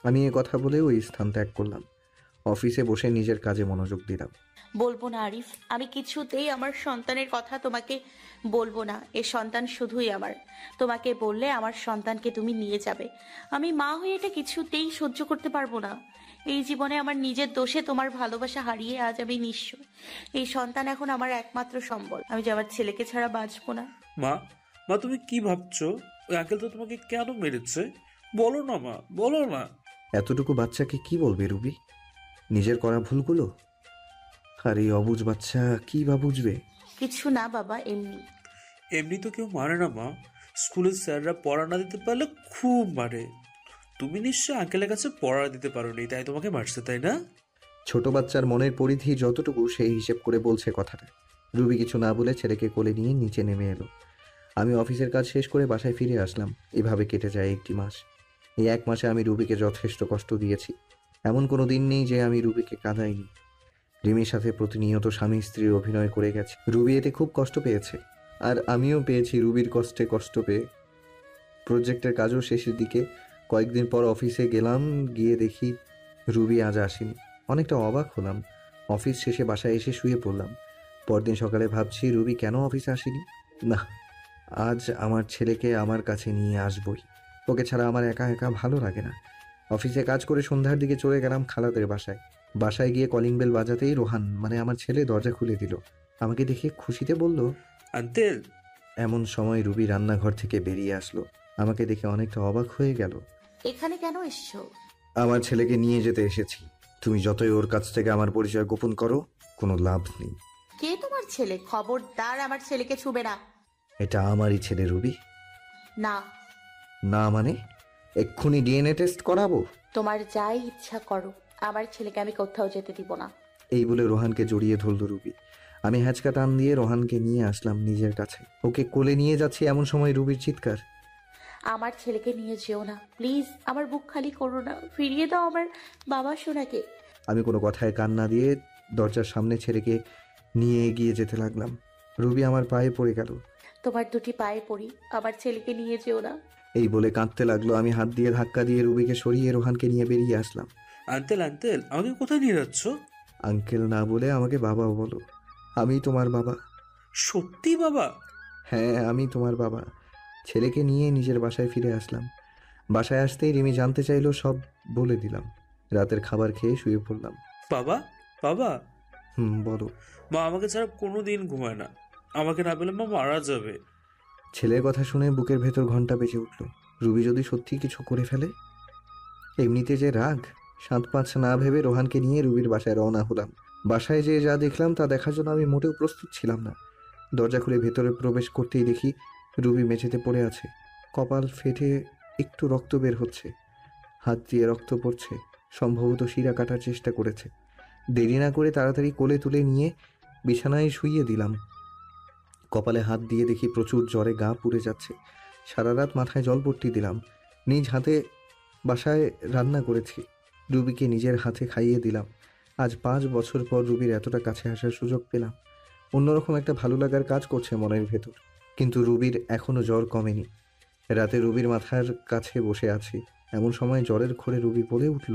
আমি এ কথা বলে ওই স্থান ত্যাগ করলাম। অফিসে বসে নিজের কাজে মনোযোগ দিলাম। বলবো না আরিফ, আমি কিছুতেই আমার সন্তানের কথা তোমাকে বলবো না। এ সন্তান শুধুই আমার। তোমাকে বললে আমার সন্তানকে তুমি নিয়ে যাবে। আমি মা হয়ে এটা কিছুতেই সহ্য করতে পারবো না। এই জীবনে আমার নিজের দোষে তোমার ভালোবাসা হারিয়ে আজ আমি নিঃস্ব। এই সন্তান এখন আমার একমাত্র সম্বল। আমি যে আমার ছেলেকে ছাড়া বাঁচবো না। মা, মা তুমি কি ভাবছো? ওই আঙ্কেল তো তোমাকে কেন মেরেছে? বলো না মা, বলো না। এতটুকু বাচ্চাকে কি বলবে রুবি, নিজের করা ভুলগুলো? আর এই অবুঝ বাচ্চা কি বা বুঝবে? কিছু না বাবা, এমনি। এমনি তো কেউ মারে না মা, স্কুলের স্যাররা পড়া না দিতে পারলে খুব মারে। তুমি নিশ্চয় আঙ্কেলের কাছে পড়া দিতে পারোনি, তাই তোমাকে মারছে, তাই না? ছোট বাচ্চার মনের পরিধি যতটুকু সেই হিসেব করে বলছে কথাটা। রুবি কিছু না বলে ছেলেকে কোলে নিয়ে নিচে নেমে এলো। আমি অফিসের কাজ শেষ করে বাসায় ফিরে আসলাম। এভাবে কেটে যায় 1 মাস। এই 1 মাসে আমি রুবিকে যথেষ্ট কষ্ট দিয়েছি। এমন কোনো দিন নেই যে আমি রুবিকে কাঁদাইনি। রিমির সাথে প্রতিনিয়ত স্বামী স্ত্রীর অভিনয় করে গেছে। রুবি এতে খুব কষ্ট পেয়েছে, আর আমিও পেয়েছি রুবির কষ্টে কষ্ট পেয়ে। প্রজেক্টের কাজও শেষের দিকে। কয়েকদিন পর অফিসে গেলাম, গিয়ে দেখি রুবি আজ আসেনি। অনেকটা অবাক হলাম। অফিস শেষে বাসায় এসে শুয়ে পড়লাম। পরদিন সকালে ভাবছি রুবি কেন অফিসে আসেনি। না, আজ আমার ছেলেকে আমার কাছে নিয়ে আসবই। ওকে ছাড়া আমার একা একা ভালো লাগে না। অফিসে কাজ করে সন্ধ্যার দিকে চলে গেলাম খালাদের বাসায়। বাসায় গিয়ে কলিং বেল বাজাতেই রোহান মানে আমার ছেলে দরজা খুলে দিল। আমাকে দেখে খুশিতে বলল, আঙ্কেল। এমন সময় রুবি রান্নাঘর থেকে বেরিয়ে আসলো। আমাকে দেখে অনেকটা অবাক হয়ে গেল। এখানে কেন এসছো? আমার ছেলেকে নিয়ে যেতে এসেছি। তুমি যতই ওর কাছ থেকে আমার পরিচয় গোপন করো, কোনো লাভ নেই। কে তোমার ছেলে? খবরদার আমার ছেলেকে ছুবে না। এটা আমারই ছেলে রুবি। না। না মানে? এক্ষুনি ডিএনএ টেস্ট করাবো? তোমার যাই ইচ্ছা করো, আমার ছেলেকে আমি কোথাও যেতে দিব না। এই বলে রোহানকে জড়িয়ে ধরল রুবি। আমি হ্যাঁচকা টান দিয়ে রোহানকে নিয়ে আসলাম নিজের কাছে। ওকে কোলে নিয়ে যাচ্ছি এমন সময় রুবির চিৎকার, আমার ছেলেকে নিয়ে যেও না প্লিজ, আমার বুক খালি করো না, ফিরিয়ে দাও আমার বাবা সোনাকে। আমি কোনো কথায় কান না দিয়ে দরজার সামনে ছেলেকে নিয়ে এগিয়ে যেতে লাগলাম। রুবি আমার পায়ে পড়ে গেল। তোমার দুটি পায়ে পড়ি, আমার ছেলেকে নিয়ে যেও না। এই বলে কাঁদতে লাগলো। আমি হাত দিয়ে ধাক্কা দিয়ে রুবিকে সরিয়ে রোহানকে নিয়ে বেরিয়ে আসলাম। আঙ্কেল আঙ্কেল, আমাকে কোথায় নিয়ে যাচ্ছ? আঙ্কেল না বলে আমাকে বাবাও বলো। আমি তোমার বাবা। সত্যি বাবা? হ্যাঁ, আমি তোমার বাবা। ছেলেকে নিয়ে নিজের বাসায় ফিরে আসলাম। বাসায় আসতেই রিমি জানতে চাইলো, সব বলে দিলাম। রাতের খাবার খেয়ে শুয়ে পড়লাম। বাবা বাবা। বলো। মা আমাকে ছাড়া কোনোদিন ঘুমায় না, আমাকে না পেলে মা মারা যাবে। ছেলের কথা শুনে বুকের ভেতর ঘন্টা বেজে উঠল। রুবি যদি সত্যি কিছু করে ফেলে? এমনিতে যে রাগ, 7-5 না ভেবে রোহানকে নিয়ে রুবির বাসায় রওনা হলাম। বাসায় যেয়ে যা দেখলাম তা দেখার জন্য আমি মোটেও প্রস্তুত ছিলাম না। দরজা খুলে ভেতরে প্রবেশ করতেই দেখি রুবি মেঝেতে পড়ে আছে। কপাল ফেটে একটু রক্ত বের হচ্ছে, হাত দিয়ে রক্ত পড়ছে। সম্ভবত শিরা কাটার চেষ্টা করেছে। দেরি না করে তাড়াতাড়ি কোলে তুলে নিয়ে বিছানায় শুইয়ে দিলাম। কপালে হাত দিয়ে দেখি প্রচুর জ্বরে গা পুড়ে যাচ্ছে। সারা রাত মাথায় জলপট্টি দিলাম। নিজ হাতে বাসায় রান্না করেছি, রুবিকে নিজের হাতে খাইয়ে দিলাম। আজ 5 বছর পর রুবির এতটা কাছে আসার সুযোগ পেলাম। অন্যরকম একটা ভালো লাগার কাজ করছে মনের ভেতর। কিন্তু রুবির এখনো জ্বর কমেনি। রাতে রুবির মাথার কাছে বসে আছি, এমন সময় জ্বরের ঘোরে রুবি বলে উঠল,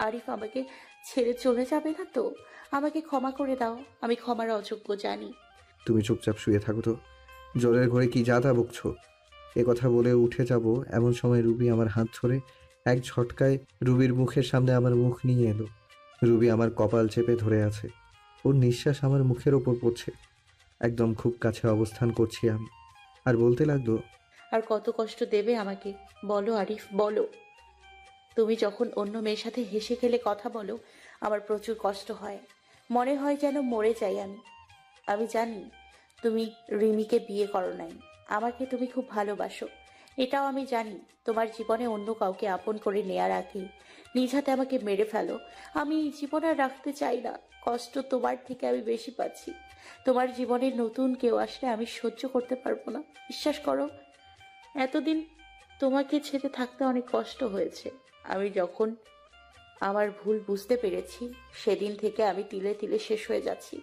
আরিফ আমাকে ছেড়ে চলে যাবে না তো? আমাকে ক্ষমা করে দাও, আমি ক্ষমার অযোগ্য জানি। তুমি চুপচাপ শুয়ে থাকো তো, জ্বরের ঘরে কি যা তা বকছো। এ কথা বলে উঠে যাব এমন সময় রুবি আমার হাত ধরে এক ঝটকায় রুবির মুখের সামনে আমার মুখ নিয়ে এলো। রুবি আমার কপাল চেপে ধরে আছে, ওর নিঃশ্বাস আমার মুখের ওপর পড়ছে। একদম খুব কাছে অবস্থান করছি আমি, আর বলতে লাগলো, আর কত কষ্ট দেবে আমাকে বলো আরিফ, বলো। তুমি যখন অন্য মেয়ের সাথে হেসে খেলে কথা বলো, আমার প্রচুর কষ্ট হয়, মনে হয় যেন মরে যাই আমি। আমি জানি তুমি রিমিকে বিয়ে করো নাই, আমাকে তুমি খুব ভালোবাসো, এটাও আমি জানি। তোমার জীবনে অন্য কাউকে আপন করে নেয়ার আগে নিজ হাতে আমাকে মেরে ফেলো। আমি জীবন আর রাখতে চাই না, কষ্ট তোমার থেকে আমি বেশি পাচ্ছি। তোমার জীবনে নতুন কেউ আসলে আমি সহ্য করতে পারবো না, বিশ্বাস করো। এতদিন তোমাকে ছেড়ে থাকতে অনেক কষ্ট হয়েছে। আমি যখন আমার ভুল বুঝতে পেরেছি, সেদিন থেকে আমি তিলে তিলে শেষ হয়ে যাচ্ছি।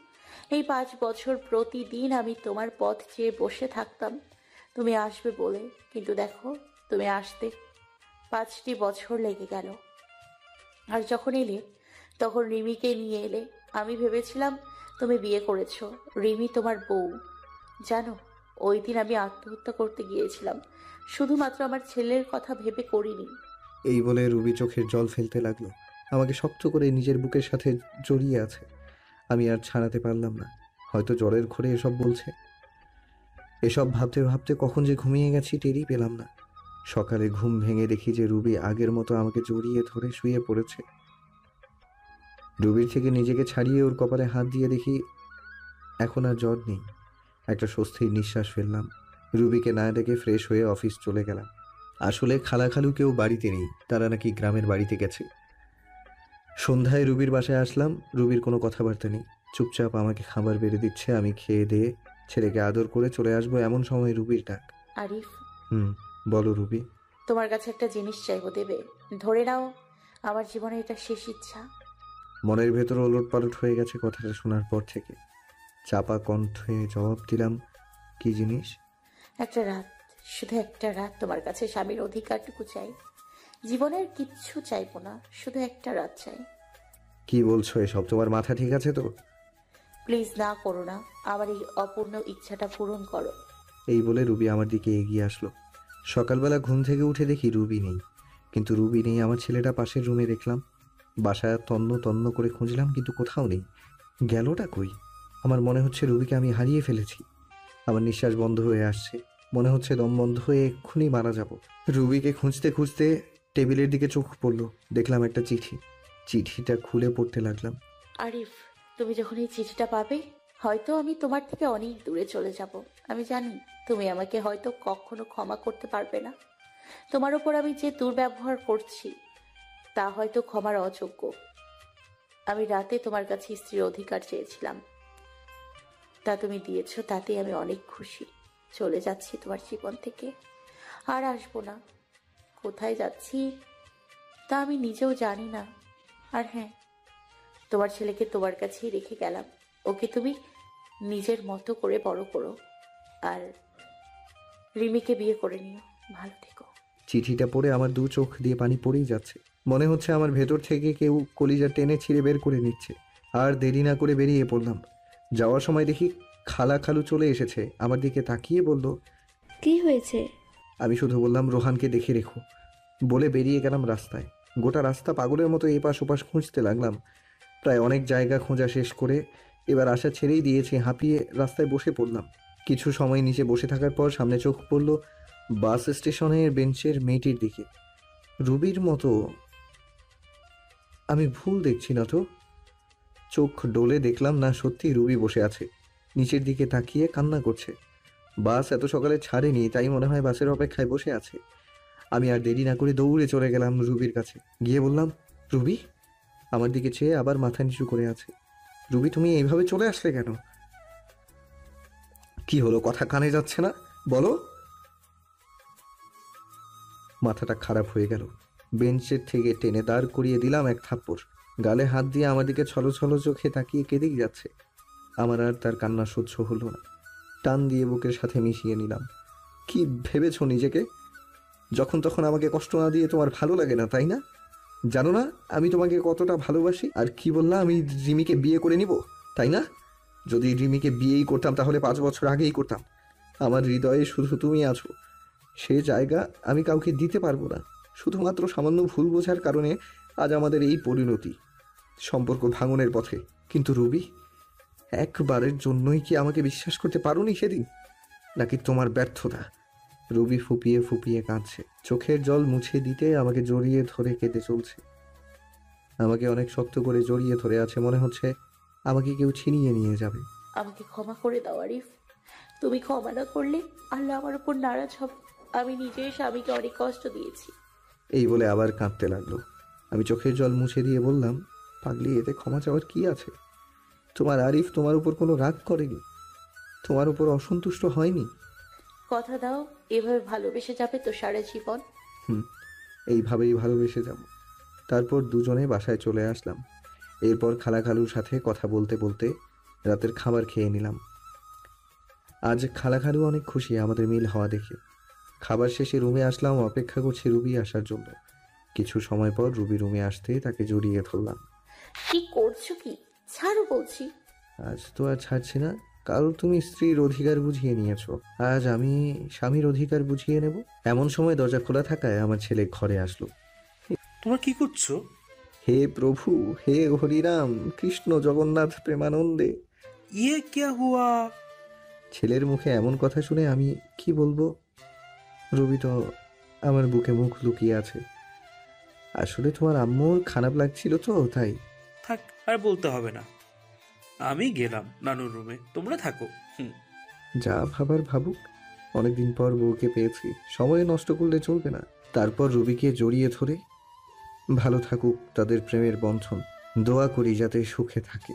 এই 5 বছর প্রতিদিন আমি তোমার পথ চেয়ে বসে থাকতাম তুমি আসবে বলে, কিন্তু দেখো তুমি আসতে 5টি বছর লেগে গেল। আর যখন এলে তখন রিমিকে নিয়ে এলে। আমি ভেবেছিলাম তুমি বিয়ে করেছো, রিমি তোমার বউ। জানো, ওই দিন আমি আত্মহত্যা করতে গিয়েছিলাম, শুধুমাত্র আমার ছেলের কথা ভেবে করিনি। এই বলে রুবি চোখের জল ফেলতে লাগলো। আমাকে শক্ত করে নিজের বুকের সাথে জড়িয়ে আছে। আমি আর ছাড়াতে পারলাম না। হয়তো জ্বরের ঘোরে এসব বলছে। এসব ভাবতে ভাবতে কখন যে ঘুমিয়ে গেছি টেরই পেলাম না। সকালে ঘুম ভেঙে দেখি যে রুবি আগের মতো আমাকে জড়িয়ে ধরে শুয়ে পড়েছে। রুবির থেকে নিজেকে ছাড়িয়ে ওর কপালে হাত দিয়ে দেখি এখন আর জ্বর নেই। একটা স্বস্তির নিঃশ্বাস ফেললাম। রুবিকে না ডেকে ফ্রেশ হয়ে অফিস চলে গেলাম। আসলে খালাখালু কেউ বাড়িতে নেই, তারা নাকি গ্রামের বাড়িতে গেছে। সন্ধ্যায় রুবির বাসায় আসলাম। রুবির কোনো কথাবার্তা নেই, চুপচাপ আমাকে খাবার বেড়ে দিচ্ছে। আমি খেয়ে দিয়ে ছেলেকে আদর করে চলে আসবো এমন সময় রুবির ডাক। আরিফ। বলো রুবি। তোমার কাছে একটা জিনিস চাইবো, দেবে? ধরে নাও, আমার জীবনে এটা শেষ ইচ্ছা। মনের ভেতর ওলটপালট হয়ে গেছে কথাটা শোনার পর থেকে। চাপা কণ্ঠে জবাব দিলাম, কি জিনিস? একটা রাত, শুধু একটা রাত তোমার কাছে স্বামীর অধিকারটুকু চাই। জীবনের কিচ্ছু চাইবো না, শুধু একটা রাত চাই। কি বলছো এসব? তোমার মাথা ঠিক আছে তো? প্লিজ না করো না, আমার এই অপূর্ণ ইচ্ছাটা পূরণ করো। এই বলে রুবি আমার দিকে এগিয়ে আসলো। সকালবেলা ঘুম থেকে উঠে দেখি রুবি নেই। কিন্তু রুবি নেই, আমার ছেলেটা পাশের রুমে দেখলাম। বাসায় তন্ন তন্ন করে খুঁজলাম, কিন্তু কোথাও নেই। গেলটা কই? আমার মনে হচ্ছে রুবিকে আমি হারিয়ে ফেলেছি। আমার নিঃশ্বাস বন্ধ হয়ে আসছে, মনে হচ্ছে দম বন্ধ হয়ে এক্ষুনি মারা যাব। রুবিকে খুঁজতে খুঁজতে টেবিলের দিকে চোখ পড়লো, দেখলাম একটা চিঠি। চিঠিটা খুলে পড়তে লাগলাম। আরিফ, তুমি যখন এই চিঠিটা পাবে, হয়তো আমি তোমার থেকে অনেক দূরে চলে যাব। আমি জানি তুমি আমাকে হয়তো কখনো ক্ষমা করতে পারবে না। তোমার ওপর আমি যে দুর্ব্যবহার করছি তা হয়তো ক্ষমার অযোগ্য। আমি রাতে তোমার কাছে স্ত্রীর অধিকার চেয়েছিলাম, তা তুমি দিয়েছো, তাতে আমি অনেক খুশি। চলে যাচ্ছি তোমার জীবন থেকে, আর আসবো না। কোথায় যাচ্ছি তা আমি নিজেও জানি না। আর হ্যাঁ, তোমার ছেলেকে তোমার কাছেই রেখে গেলাম। ওকে তুমি নিজের মতো করে বড় করো, আর রিমিকে বিয়ে করে নিও। ভালো থেকো। চিঠিটা পড়ে আমার দু চোখ দিয়ে পানি পড়েই যাচ্ছে। মনে হচ্ছে আমার ভেতর থেকে কেউ কলিজা টেনে ছিঁড়ে বের করে নিচ্ছে। আর দেরি না করে বেরিয়ে পড়লাম। যাওয়ার সময় দেখি খালু চলে এসেছে। আমার দিকে তাকিয়ে বলল, কি হয়েছে? আমি শুধু বললাম, রোহানকে দেখে রেখো, বলে বেরিয়ে গেলাম রাস্তায়। গোটা রাস্তা পাগলের মতো এপাশ ওপাশ খুঁজতে লাগলাম। প্রায় অনেক জায়গা খোঁজা শেষ করে এবার আশা ছেড়েই দিয়েছি, হাঁপিয়ে রাস্তায় বসে পড়লাম। কিছু সময় নিচে বসে থাকার পর সামনে চোখ পড়ল বাস স্টেশনের বেঞ্চের মেয়েটির দিকে। রুবির মতো। আমি ভুল দেখছি না তো? চোখ ডোলে দেখলাম না, সত্যি রুবি বসে আছে, নিচের দিকে তাকিয়ে কান্না করছে। বাস এত সকালে ছাড়েনি, তাই মনে হয় বাসের অপেক্ষায় বসে আছে। আমি আর দেরি না করে দৌড়ে চলে গেলাম রুবির কাছে। গিয়ে বললাম, রুবি। আমার দিকে চেয়ে আবার মাথা নিচু করে আছে। রুবি, তুমি এইভাবে চলে আসলে কেন? কি হলো, কথা কানে যাচ্ছে না? বলো। মাথাটা খারাপ হয়ে গেল। বেঞ্চের থেকে টেনে দাঁড় করিয়ে দিলাম এক থাপ্পড়। গালে হাত দিয়ে আমার দিকে ছলো ছলো চোখে তাকিয়ে কেঁদেই যাচ্ছে। আমার আর তার কান্না সহ্য হলো না। টান দিয়ে বুকের সাথে মিশিয়ে নিলাম। কি ভেবেছ নিজেকে? যখন তখন আমাকে কষ্ট না দিয়ে তোমার ভালো লাগে না, তাই না? জানো না আমি তোমাকে কতটা ভালোবাসি? আর কি বললাম, আমি রিমিকে বিয়ে করে নিব, তাই না? যদি রিমিকে বিয়েই করতাম তাহলে 5 বছর আগেই করতাম। আমার হৃদয়ে শুধু তুমি আছো। সে জায়গা আমি কাউকে দিতে পারবো না। শুধুমাত্র সামান্য ভুল বোঝার কারণে আজ আমাদের এই পরিণতি, সম্পর্ক ভাঙনের পথে। কিন্তু রুবি, একবারের জন্যই কি আমাকে বিশ্বাস করতে পারোনি সেদিন? নাকি তোমার ব্যর্থতা? রুবি ফুপিয়ে ফুপিয়ে কাঁদছে। চোখের জল মুছে দিতে আমাকে জড়িয়ে ধরে কেঁদে চলছে। আমাকে অনেক শক্ত করে জড়িয়ে ধরে আছে, মনে হচ্ছে আমাকে কেউ ছিনিয়ে নিয়ে যাবে। আমাকে ক্ষমা করে দাও আরিফ। তুমি ক্ষমা না করলে আল্লাহ আমার উপর নারাজ হবে। আমি নিজেই স্বামীকে অনেক কষ্ট দিয়েছি। এই বলে আবার কাঁদতে লাগলো। আমি চোখের জল মুছে দিয়ে বললাম, পাগলি, এতে ক্ষমা চাওয়ার কি আছে? তোমার আরিফ তোমার উপর কোনো রাগ করেনি, তোমার উপর অসন্তুষ্ট হয়নি। কথা দাও, এভাবে ভালোবেসে যাবে তো সারা জীবন? এইভাবেই ভালোবেসে যাব। তারপর দুজনে বাসায় চলে আসলাম। এরপর খালুর সাথে কথা বলতে বলতে রাতের খাবার খেয়ে নিলাম। আজ খালু অনেক খুশি আমাদের মিল হওয়া দেখে। খাবার শেষে রুমে আসলাম, অপেক্ষা করছি রুবি আসার জন্য। কিছু সময় পর রুবি রুমে আসতে তাকে জড়িয়ে ধরলাম। কি করছো কি? ছাড়ো বলছি। আজ তো আর ছাড়ছি না। কাল তুমি স্ত্রীর অধিকার বুঝিয়ে নিয়েছো, আজ আমি স্বামীর অধিকার বুঝিয়ে নেব। এমন সময় দরজা খোলা থাকায় আমার ছেলে ঘরে আসলো। তোমরা কি করছো? হে প্রভু, হে হরিরাম, কৃষ্ণ জগন্নাথ প্রেমানন্দে। ইয়ে ক্যা হুয়া? ছেলের মুখে এমন কথা শুনে আমি কি বলবো? রবি তো আমার বুকে মুখ লুকিয়ে আছে। আসলে তোমার আম্মুর খারাপ লাগছিল তো, তাই। থাক, আর বলতে হবে না। আমি গেলাম নানুর রুমে, তোমরা থাকো। যা ভাবার ভাবুক। অনেকদিন পর বউকে পেয়েছি, সময় নষ্ট করলে চলবে না। তারপর রবিকে জড়িয়ে ধরে, ভালো থাকুক তাদের প্রেমের বন্ধন, দোয়া করি যাতে সুখে থাকে।